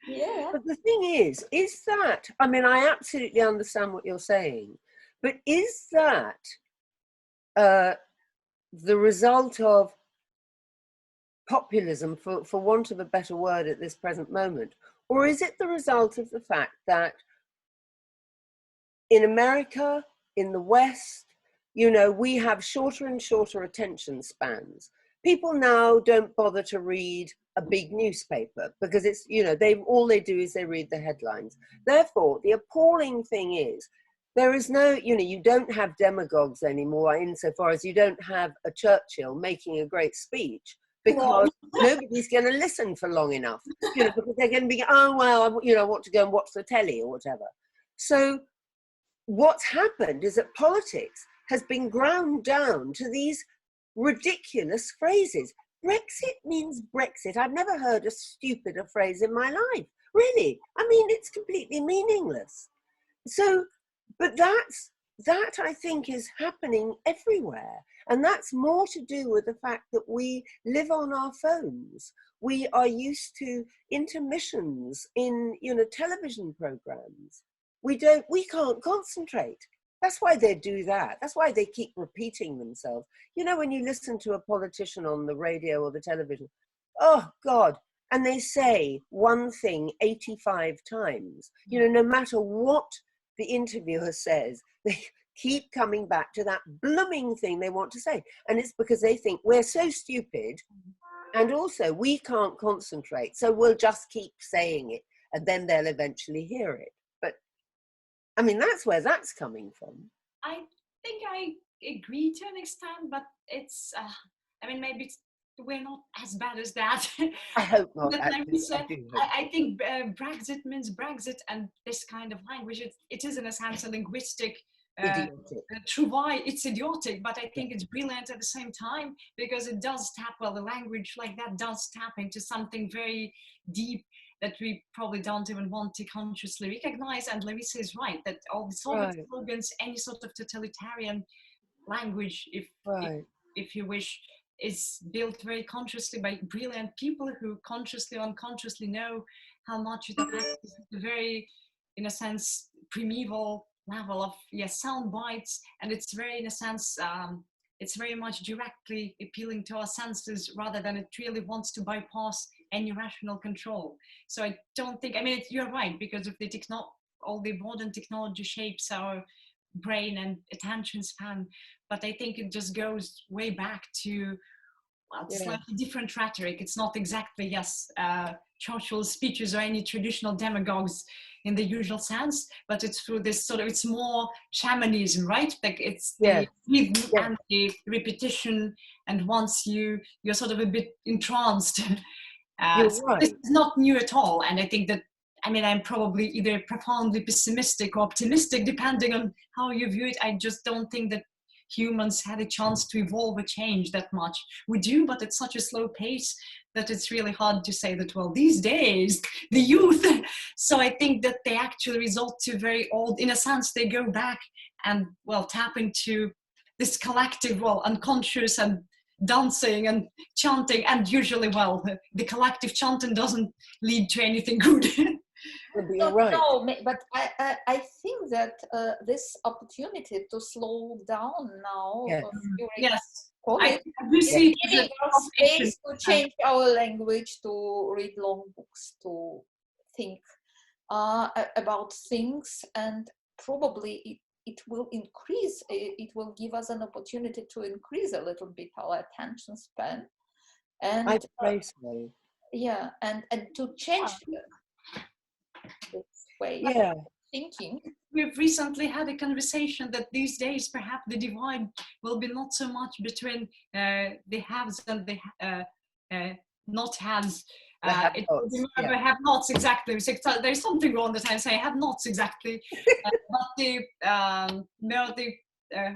Yeah. But the thing is that, I mean, I absolutely understand what you're saying, but is that the result of populism, for want of a better word at this present moment? Or is it the result of the fact that in America, in the West, we have shorter and shorter attention spans. People now don't bother to read a big newspaper because it's, all they do is they read the headlines. Therefore, the appalling thing is, there is no, you don't have demagogues anymore, insofar as you don't have a Churchill making a great speech, because nobody's going to listen for long enough, because they're going to be, I want to go and watch the telly or whatever. So what's happened is that politics has been ground down to these ridiculous phrases. Brexit means Brexit. I've never heard a stupider phrase in my life, really. I mean, it's completely meaningless. So, but that I think is happening everywhere. And that's more to do with the fact that we live on our phones. We are used to intermissions in, television programs. We can't concentrate. That's why they do that. That's why they keep repeating themselves. When you listen to a politician on the radio or the television, oh God, and they say one thing 85 times, no matter what the interviewer says, they keep coming back to that blooming thing they want to say. And it's because they think we're so stupid, and also we can't concentrate, so we'll just keep saying it, and then they'll eventually hear it. I mean, that's where that's coming from. I think I agree to an extent, but it's, maybe we're not as bad as that. I hope not. I think Brexit means Brexit, and this kind of language, it is in a sense a linguistic true why it's idiotic, but I think it's brilliant at the same time, because it does tap, well, the language like that does tap into something very deep that we probably don't even want to consciously recognize. And Larissa is right, that all the sort of slogans, any sort of totalitarian language, if you wish, is built very consciously by brilliant people who consciously or unconsciously know how much it affects the very, in a sense, primeval level of sound bites. And it's very, in a sense, it's very much directly appealing to our senses, rather than it really wants to bypass any rational control. So I don't think, I mean, you're right, because of the all the modern technology shapes our brain and attention span, but I think it just goes way back to, well, slightly different rhetoric. It's not exactly, Churchill's speeches or any traditional demagogues in the usual sense, but it's through this sort of, it's more shamanism, right? Like it's the rhythm and the repetition, and once you're sort of a bit entranced. So this is not new at all, and I think that, I mean, I'm probably either profoundly pessimistic or optimistic, depending on how you view it. I just don't think that humans had a chance to evolve or change that much. We do, but at such a slow pace that it's really hard to say that, well, these days, the youth. So I think that they actually resort to very old, in a sense, they go back and, well, tap into this collective, well, unconscious, and dancing and chanting, and usually, well, the collective chanting doesn't lead to anything good. No, but I think that this opportunity to slow down now during COVID is giving us space to change our language, to read long books, to think about things, and probably it will increase, it will give us an opportunity to increase a little bit our attention span. And I pray so. Yeah, and to change this way of thinking. We've recently had a conversation that these days perhaps the divide will be not so much between the haves and the not haves. Have nots, exactly. So there's something wrong that I'm saying, have nots, exactly. But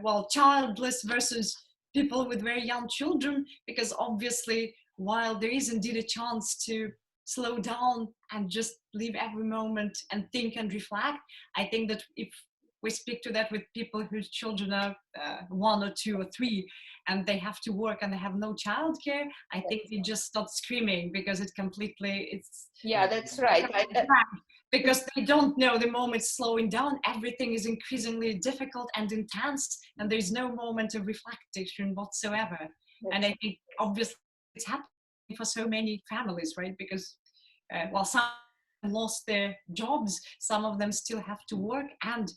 well, childless versus people with very young children, because obviously, while there is indeed a chance to slow down and just live every moment and think and reflect, I think that if we speak to that with people whose children are 1 or 2 or 3 and they have to work and they have no childcare, I think they just start screaming, because it completely, it's... Yeah, that's right. Because they don't know the moment slowing down, everything is increasingly difficult and intense, and there's no moment of reflection whatsoever. And I think obviously it's happening for so many families, right? Because while some lost their jobs, some of them still have to work and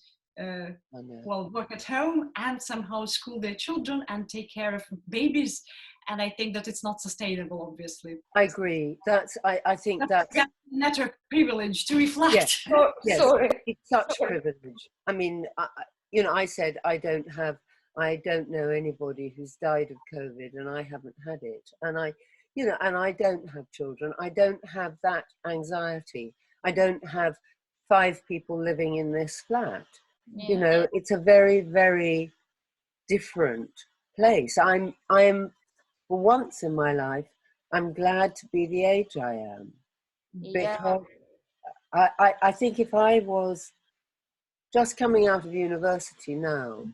work at home and somehow school their children and take care of babies. And I think that it's not sustainable, obviously. I agree. I think that's a matter of privilege to reflect. Yes, Sorry. It's such privilege. I mean, I said I don't know anybody who's died of COVID, and I haven't had it. And I don't have children. I don't have that anxiety. I don't have 5 people living in this flat. Yeah. It's a very, very different place. I am, for once in my life, I'm glad to be the age I am. Because I think if I was just coming out of university now,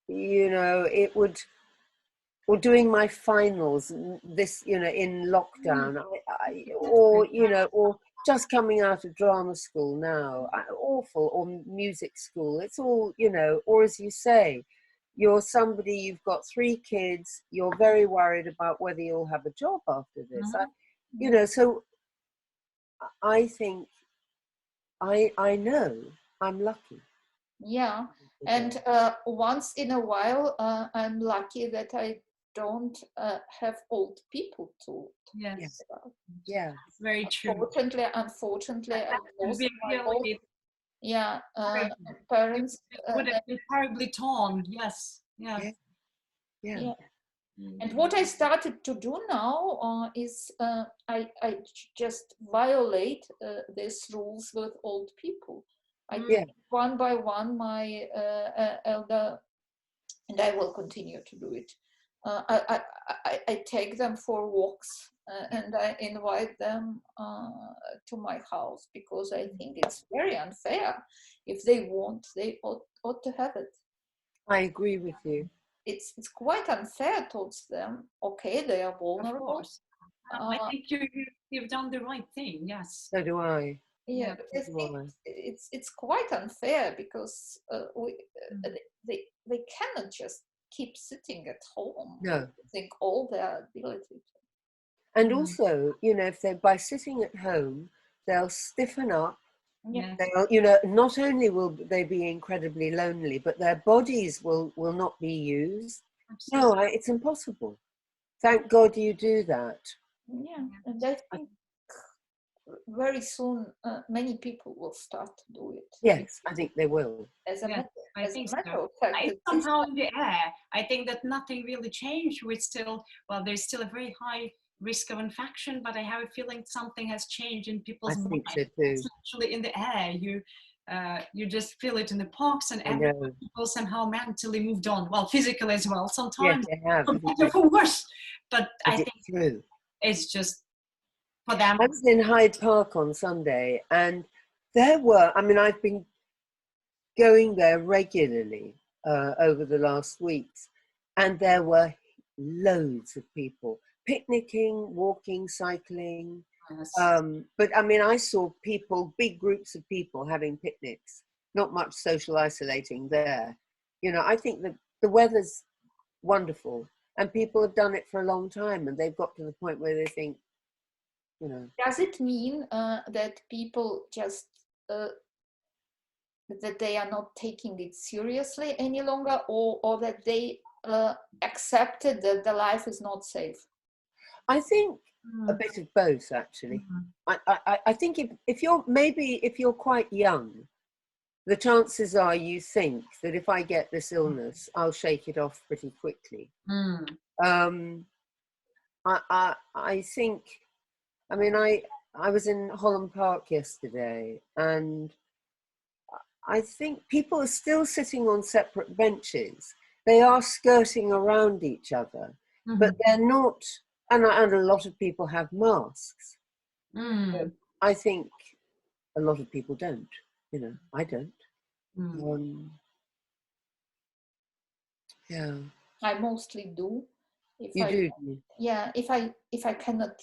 it would, or doing my finals this, in lockdown, or just coming out of drama school now, awful, or music school, it's all, or as you say, you're somebody, you've got 3 kids, you're very worried about whether you'll have a job after this. So I think, I know I'm lucky. Yeah, and once in a while, I'm lucky that I don't have old people to talk about. Yeah, very true. Unfortunately, I lost my old, parents. Would have been terribly torn. Yes. Yeah. And what I started to do now is I just violate these rules with old people. I take one by one my elder, and I will continue to do it. I take them for walks and I invite them to my house, because I think it's very unfair. If they want, they ought to have it. I agree with you. It's quite unfair towards them. Okay, they are vulnerable. I think you've done the right thing. Yes. So do I. Yeah, but I think it's quite unfair, because they cannot just keep sitting at home. No. I think all their ability. And also, you know, if they're by sitting at home, they'll stiffen up. Yeah. They'll, you know, not only will they be incredibly lonely, but their bodies will not be used. Absolutely. No, it's impossible. Thank God you do that. Yeah, and I think very soon many people will start to do it. Yes, I think they will. As a matter so. of fact, it's somehow in the air. I think that nothing really changed. There's still a very high risk of infection, but I have a feeling something has changed in people's minds. I think so too. It's actually in the air. You just feel it in the parks, and people somehow mentally moved on. Well, physically as well. Sometimes for better, for worse. But I think it's just for them. I was in Hyde Park on Sunday, and there were, I mean, I've been going there regularly over the last weeks, and there were loads of people picnicking, walking, cycling. Yes. But I mean, I saw people, big groups of people having picnics, not much social isolating there. You know, I think that the weather's wonderful, and people have done it for a long time, and they've got to the point where they think, you know. Does it mean that people just, that they are not taking it seriously any longer, or that they accepted that the life is not safe? I think a bit of both, actually. I think if you're quite young, the chances are you think that if I get this illness, I'll shake it off pretty quickly. I think, I mean, I was in Holland Park yesterday, and I think people are still sitting on separate benches. They are skirting around each other, but they're not, and a lot of people have masks. I think a lot of people don't, you know, I don't. Yeah. I mostly do. You do? Yeah, if I cannot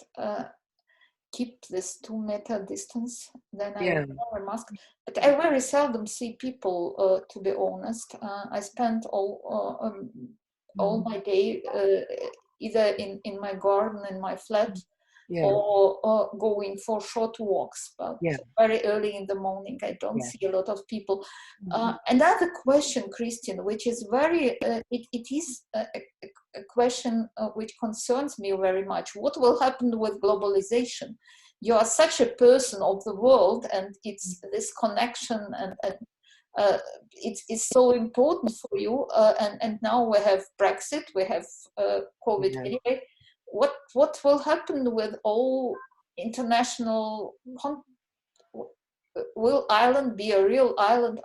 keep this 2 meter distance, then I wear a mask. But I very seldom see people, to be honest. I spend all my day either in my garden, in my flat, or going for short walks. But very early in the morning, I don't see a lot of people. Another question, Kristin, which is very, it is a question which concerns me very much. What will happen with globalization? You are such a person of the world, and it's this connection, and it's so important for you. And now we have Brexit, we have COVID anyway. What will happen with all international? Will Ireland be a real island?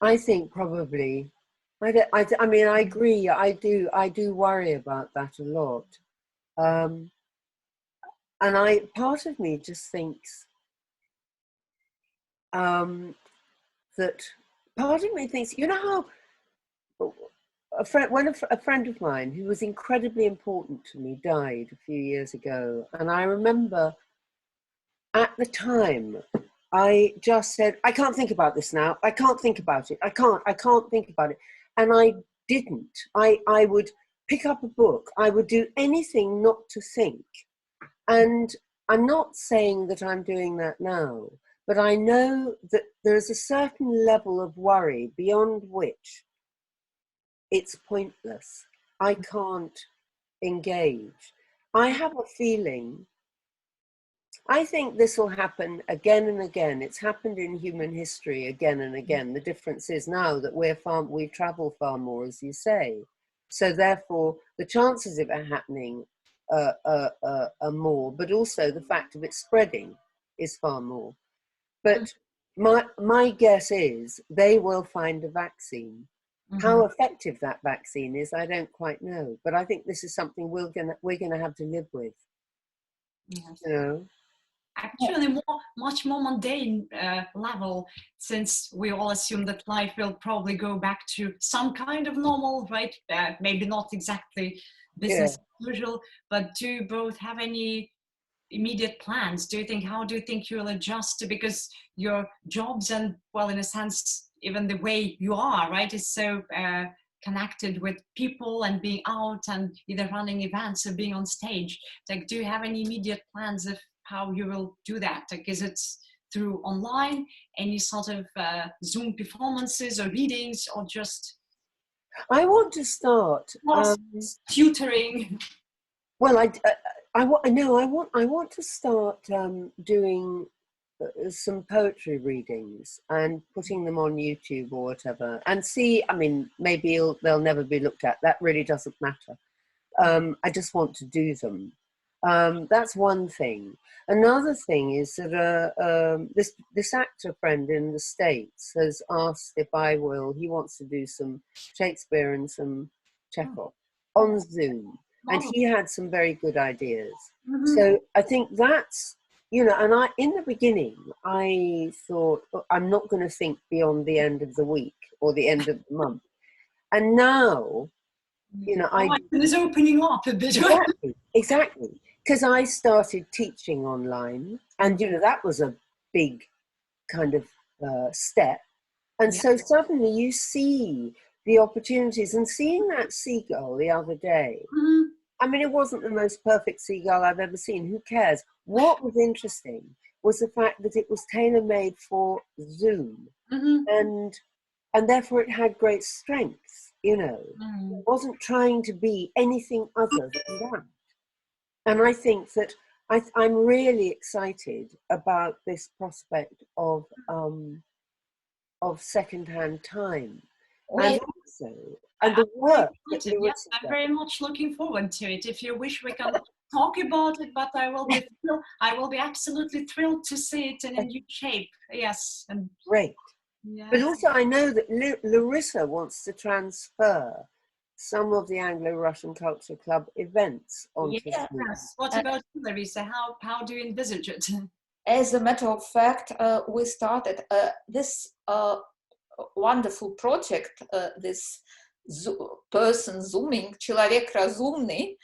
I think probably. I mean, I agree. I do worry about that a lot. And part of me just thinks that part of me thinks, you know how a friend of mine who was incredibly important to me died a few years ago, and I remember at the time I just said, I can't think about this now. I can't think about it. I can't think about it. And I didn't. I would pick up a book. I would do anything not to think. And I'm not saying that I'm doing that now, but I know that there's a certain level of worry beyond which it's pointless. I can't engage. I have a feeling, I think this will happen again and again. It's happened in human history again and again. The difference is now that we travel far more, as you say. So therefore, the chances of it happening are more, but also the fact of it spreading is far more. But my guess is they will find a vaccine. How effective that vaccine is, I don't quite know. But I think this is something we're gonna have to live with. Yes. You know? Actually, much more mundane level, since we all assume that life will probably go back to some kind of normal, right? Maybe not exactly business as usual, but do you both have any immediate plans? How do you think you'll adjust to, because your jobs and, well, in a sense, even the way you are, right, is so connected with people and being out and either running events or being on stage. Like, do you have any immediate plans of how you will do that? Like, is it through online, any sort of Zoom performances or readings, or just? I want to start tutoring. Well, I want to start doing some poetry readings and putting them on YouTube or whatever, and see. I mean, maybe they'll never be looked at. That really doesn't matter. I just want to do them. That's one thing. Another thing is that this actor friend in the States has asked if I will. He wants to do some Shakespeare and some Chekhov on Zoom, and he had some very good ideas. So I think that's, and in the beginning I thought, I'm not going to think beyond the end of the week or the end of the month, and now. It's opening up a bit. Exactly. Because I started teaching online, and that was a big kind of step. And so suddenly you see the opportunities, and seeing that seagull the other day, I mean, it wasn't the most perfect seagull I've ever seen. Who cares? What was interesting was the fact that it was tailor-made for Zoom, and therefore it had great strengths. It wasn't trying to be anything other than that. And I think that I'm really excited about this prospect of secondhand time, and the work. I'm very much looking forward to it. If you wish, we can talk about it. But I will be absolutely thrilled to see it in a new shape. Yes, and great. Yes. But also, I know that Larissa wants to transfer some of the Anglo-Russian Culture Club events onto Zoom. Yes. What about you, Larissa? How do you envisage it? As a matter of fact, we started this wonderful project, this person zooming, человек разумный,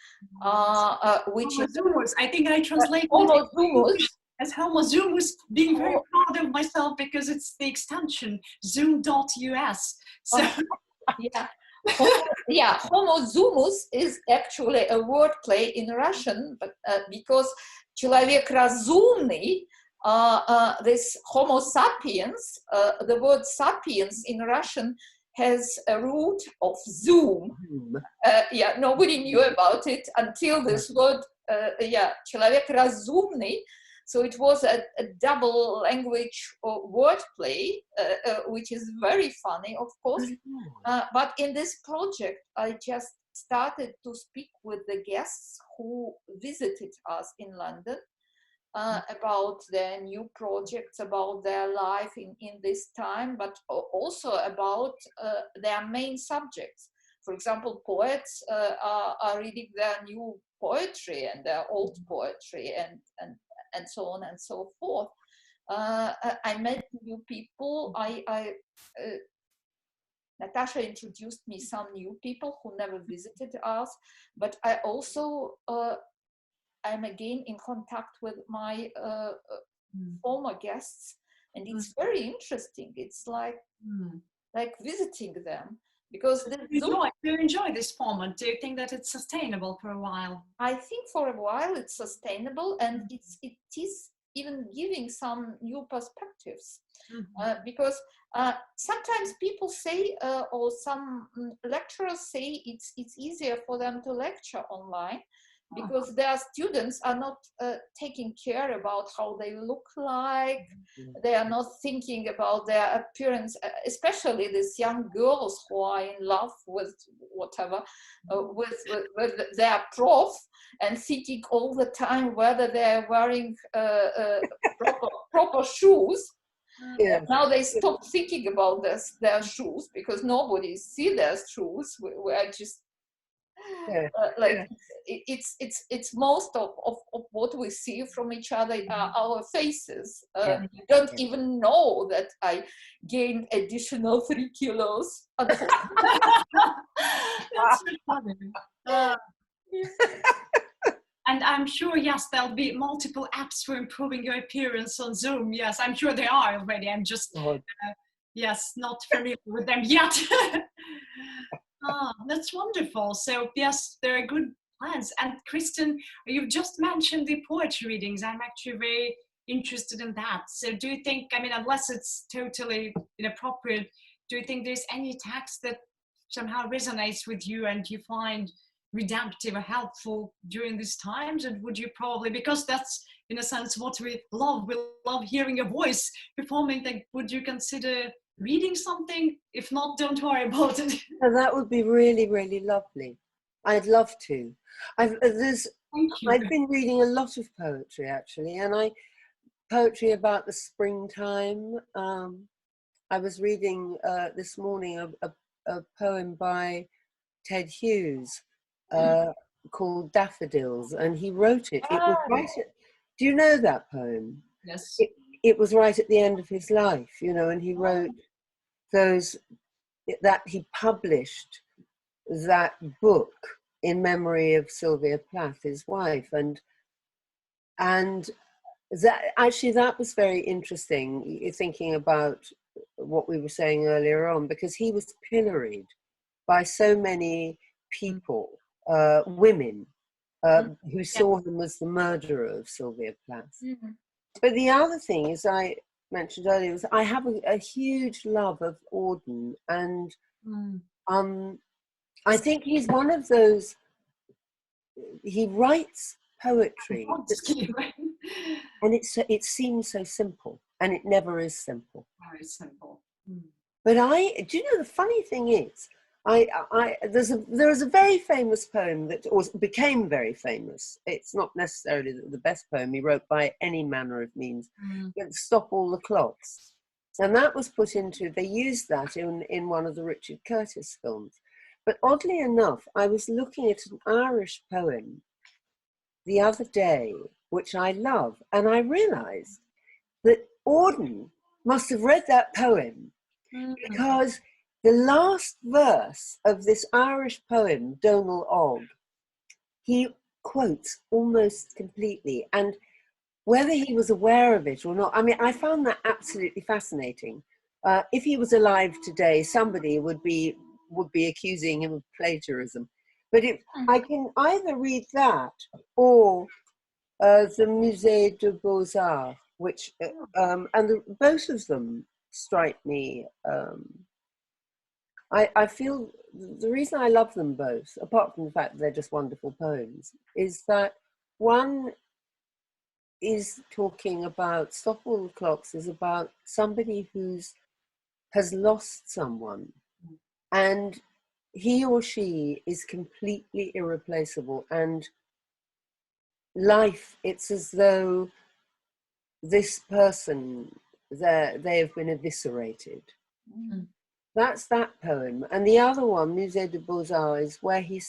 which is... I think I translate it as Homo-Zoomus, being very proud of myself because it's the extension, zoom.us. So. Homo-Zoomus is actually a wordplay in Russian, but, because человек разумный, this Homo sapiens, the word sapiens in Russian has a root of Zoom. Nobody knew about it until this word, человек разумный. So it was a double language wordplay, which is very funny, of course. But in this project, I just started to speak with the guests who visited us in London about their new projects, about their life in this time, but also about their main subjects. For example, poets are reading their new poetry and their old poetry and so on and so forth. I met new people. Natasha introduced me some new people who never visited us, but I also I'm again in contact with my former guests, and it's very interesting. It's like visiting them, because do you enjoy this format? Do you think that it's sustainable for a while? I think for a while it's sustainable, and it is even giving some new perspectives, because sometimes people say, or some lecturers say, it's easier for them to lecture online because their students are not taking care about how they look like. They are not thinking about their appearance, especially these young girls who are in love with whatever, with their prof, and thinking all the time whether they're wearing proper shoes. Yeah. Now they stop thinking about their shoes because nobody see their shoes. We are just like it's most of what we see from each other are our faces. You don't even know that I gained additional 3 kilos. That's so funny. And I'm sure, yes, there'll be multiple apps for improving your appearance on Zoom. Yes, I'm sure they are already. I'm just, yes, not familiar with them yet. That's wonderful. So yes, there are good plans. And Kristin, you've just mentioned the poetry readings. I'm actually very interested in that. So do you think, I mean, unless it's totally inappropriate, do you think there's any text that somehow resonates with you and you find redemptive or helpful during these times? And would you probably, because that's in a sense what we love hearing your voice performing, like, would you consider reading something? If not, don't worry about it. No, that would be really, really lovely. I'd love to. I've been reading a lot of poetry actually, and poetry about the springtime. I was reading this morning a poem by Ted Hughes called Daffodils, and he wrote it. It was right at, do you know that poem? Yes. It was right at the end of his life, and he wrote that he published that book in memory of Sylvia Plath, his wife, and that was very interesting, thinking about what we were saying earlier on, because he was pilloried by so many people, women, who saw him as the murderer of Sylvia Plath. But the other thing, as I mentioned earlier, was I have a huge love of Auden, and I think he's one of those, he writes poetry and it seems so simple, and it never is simple. Very simple. But do you know, the funny thing is, there's a very famous poem that became very famous. It's not necessarily the best poem he wrote by any manner of means, but Stop All the Clocks. And that was put into, they used that in one of the Richard Curtis films. But oddly enough, I was looking at an Irish poem the other day, which I love, and I realized that Auden must have read that poem because the last verse of this Irish poem, Donal Og, he quotes almost completely. And whether he was aware of it or not, I mean, I found that absolutely fascinating. If he was alive today, somebody would be accusing him of plagiarism. But I can either read that or the Musée de Beaux-Arts, which, both of them strike me. I feel the reason I love them both, apart from the fact that they're just wonderful poems, is that one is talking about, Stop All the Clocks is about somebody has lost someone, and he or she is completely irreplaceable, and life, it's as though this person, they have been eviscerated. That's that poem. And the other one, Musée de Beaux-Arts, is where he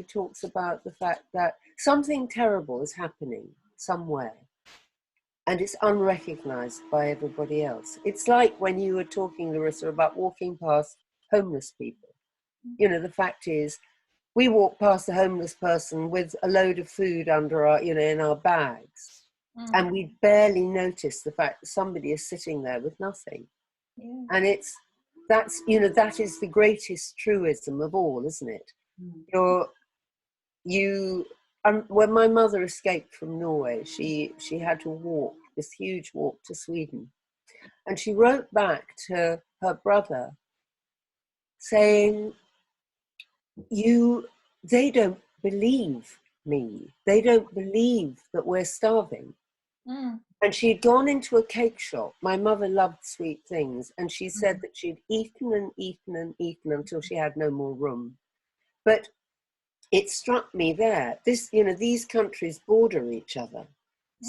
talks about the fact that something terrible is happening somewhere, and it's unrecognized by everybody else. It's like when you were talking, Larissa, about walking past homeless people. The fact is, we walk past a homeless person with a load of food under our, in our bags, and we barely notice the fact that somebody is sitting there with nothing. And that is the greatest truism of all, isn't it? When my mother escaped from Norway, she had to walk this huge walk to Sweden, and she wrote back to her brother saying, they don't believe me. They don't believe that we're starving. And she'd gone into a cake shop. My mother loved sweet things, and she said that she'd eaten and eaten and eaten until she had no more room. But it struck me there, these countries border each other.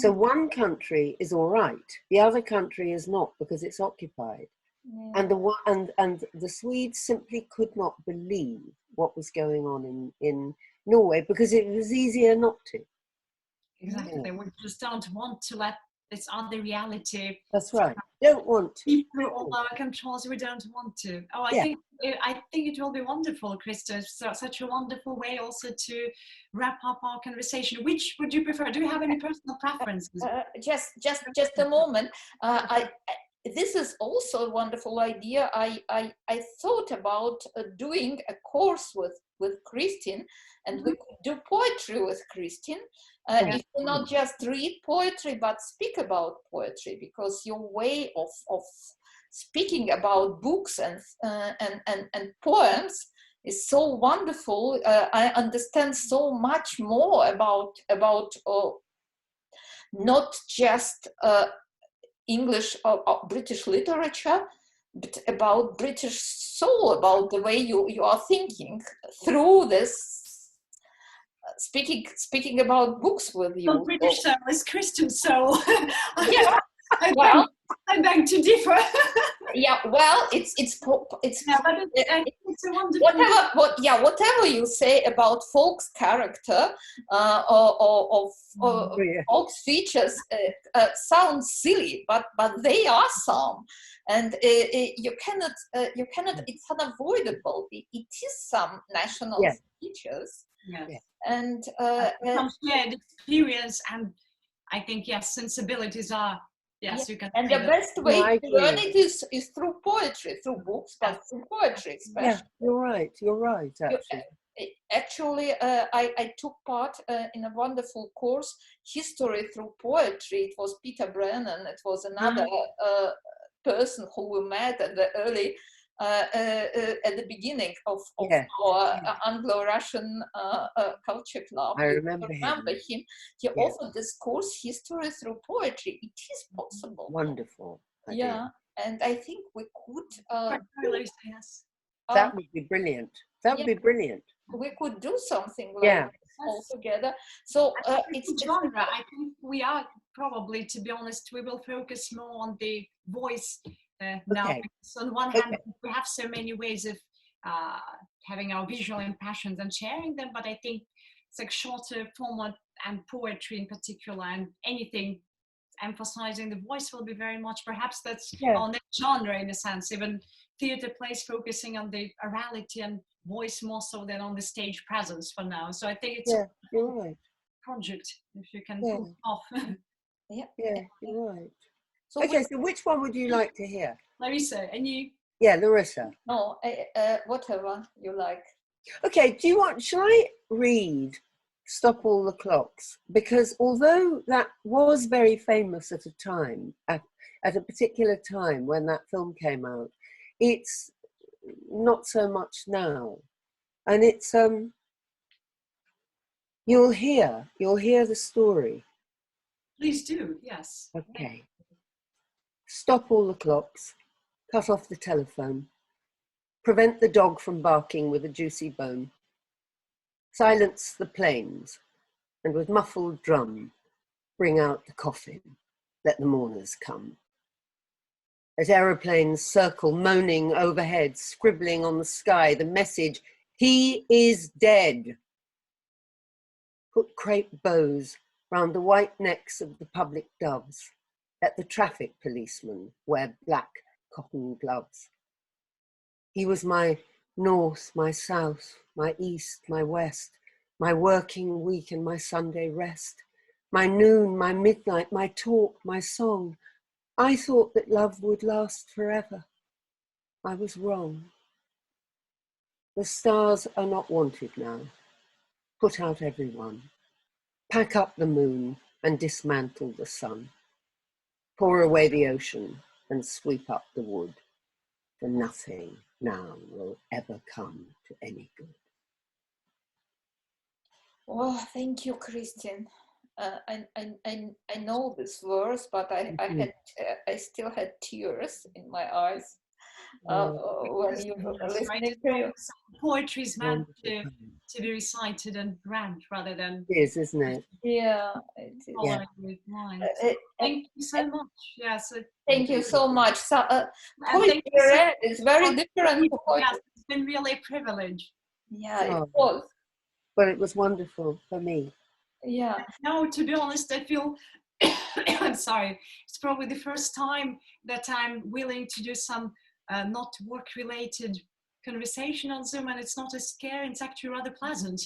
So one country is all right, the other country is not because it's occupied. And the Swedes simply could not believe what was going on in Norway because it was easier not to. Exactly. Yeah. We just don't want to let this other reality. That's right. Don't want to. Keep through all our controls. We don't want to. Oh, I think it will be wonderful, Kristin. So, such a wonderful way also to wrap up our conversation. Which would you prefer? Do you have any personal preferences? Just a moment. This is also a wonderful idea. I thought about doing a course with Kristin, and we could do poetry with Kristin. If you not just read poetry, but speak about poetry, because your way of speaking about books and poems is so wonderful. I understand so much more about not just English or British literature, but about British soul, about the way you are thinking through this, speaking about books with you. Well, British soul is Kristin soul. Yeah. I beg to differ. Yeah, well, it's a wonderful. whatever you say about Folk's character or Folk's features sounds silly, but they are some, and you cannot. It's unavoidable. It is some national features. Yes. And some shared experience, and I think sensibilities are. Yes, you can. And the best way to learn it is through poetry, through books, but through poetry especially. Yeah, you're right, actually. I took part in a wonderful course, History Through Poetry. It was Peter Brennan. It was another person who we met at the early, at the beginning of our Anglo-Russian culture club. I remember him. He offered this course, History Through Poetry. It is possible. Wonderful. Yeah, and I think we could. That would be brilliant. That would be brilliant. We could do something like all together. So it's genre. I think we are probably, to be honest, we will focus more on the voice now. So on one hand, we have so many ways of having our visual impressions and sharing them, but I think it's like shorter format and poetry in particular, and anything emphasizing the voice will be very much, perhaps that's our next genre in a sense, even theater plays focusing on the orality and voice more so than on the stage presence for now. So I think it's a project if you can pull off. You're right. So so which one would you like to hear? Larissa, and you? Yeah, Larissa. No, whatever you like. Okay, shall I read Stop All the Clocks? Because although that was very famous at a time, at a particular time when that film came out, it's not so much now. And it's, you'll hear the story. Please do, yes. Okay. Stop all the clocks, cut off the telephone, prevent the dog from barking with a juicy bone, silence the planes, and with muffled drum, bring out the coffin, let the mourners come. As aeroplanes circle, moaning overhead, scribbling on the sky, the message, he is dead. Put crepe bows round the white necks of the public doves. Let the traffic policemen wear black cotton gloves. He was my north, my south, my east, my west, my working week and my Sunday rest, my noon, my midnight, my talk, my song. I thought that love would last forever. I was wrong. The stars are not wanted now. Put out everyone. Pack up the moon and dismantle the sun. Pour away the ocean and sweep up the wood. For nothing now will ever come to any good. Oh, thank you, Kristin. I know this verse, but I still had tears in my eyes when you were listening to you. Poetry is meant to to be recited and read rather than It is, isn't it? Yeah, it is. following with mind. Thank you so much. Yes. Thank you so much. So, And poetry thank you so read is very different to Yes, poetry. it's been really a privilege. Yeah, it Oh. was. But it was wonderful for me. Yeah. No, to be honest, I feel, I'm sorry, it's probably the first time that I'm willing to do some not work-related conversation on Zoom, and it's not as scary, it's actually rather pleasant.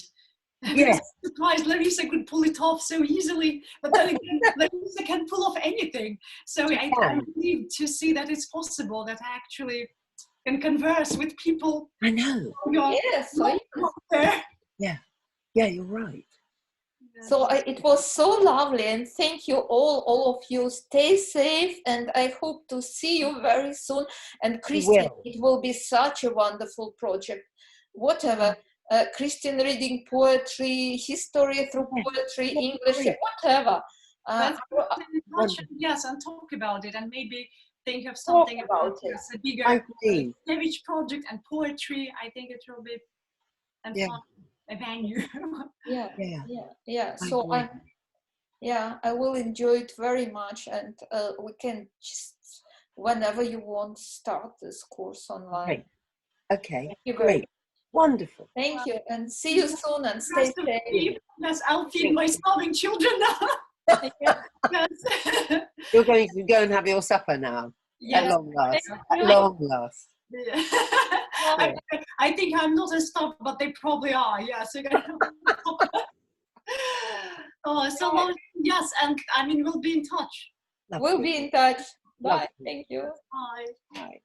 Yes. I'm surprised Larissa could pull it off so easily, but then again, Larissa can pull off anything. So I'm relieved to see that it's possible that I actually can converse with people. I know. Yes. So, There. Yeah. Yeah, you're right. so it was so lovely, and thank you all of you. Stay safe, and I hope to see you very soon. And Kristin, it will be such a wonderful project. Whatever, Kristin reading poetry, history through poetry, English, whatever. Yes, and talk about it, and maybe think of something about it. A bigger language project and poetry. I think it will be a venue. Yeah. So I will enjoy it very much, and we can just whenever you want start this course online. Okay. Great. Wonderful. Thank you, and see you soon, and stay safe. Yes, I'll feed my starving children now. Yes. You're going to go and have your supper now. At long last. At long last. Yeah. I think I'm not as tough, but they probably are. Yes. Oh, so long. Yes, and I mean, we'll be in touch. We'll be in touch. Bye. Lovely. Thank you. Bye. Bye.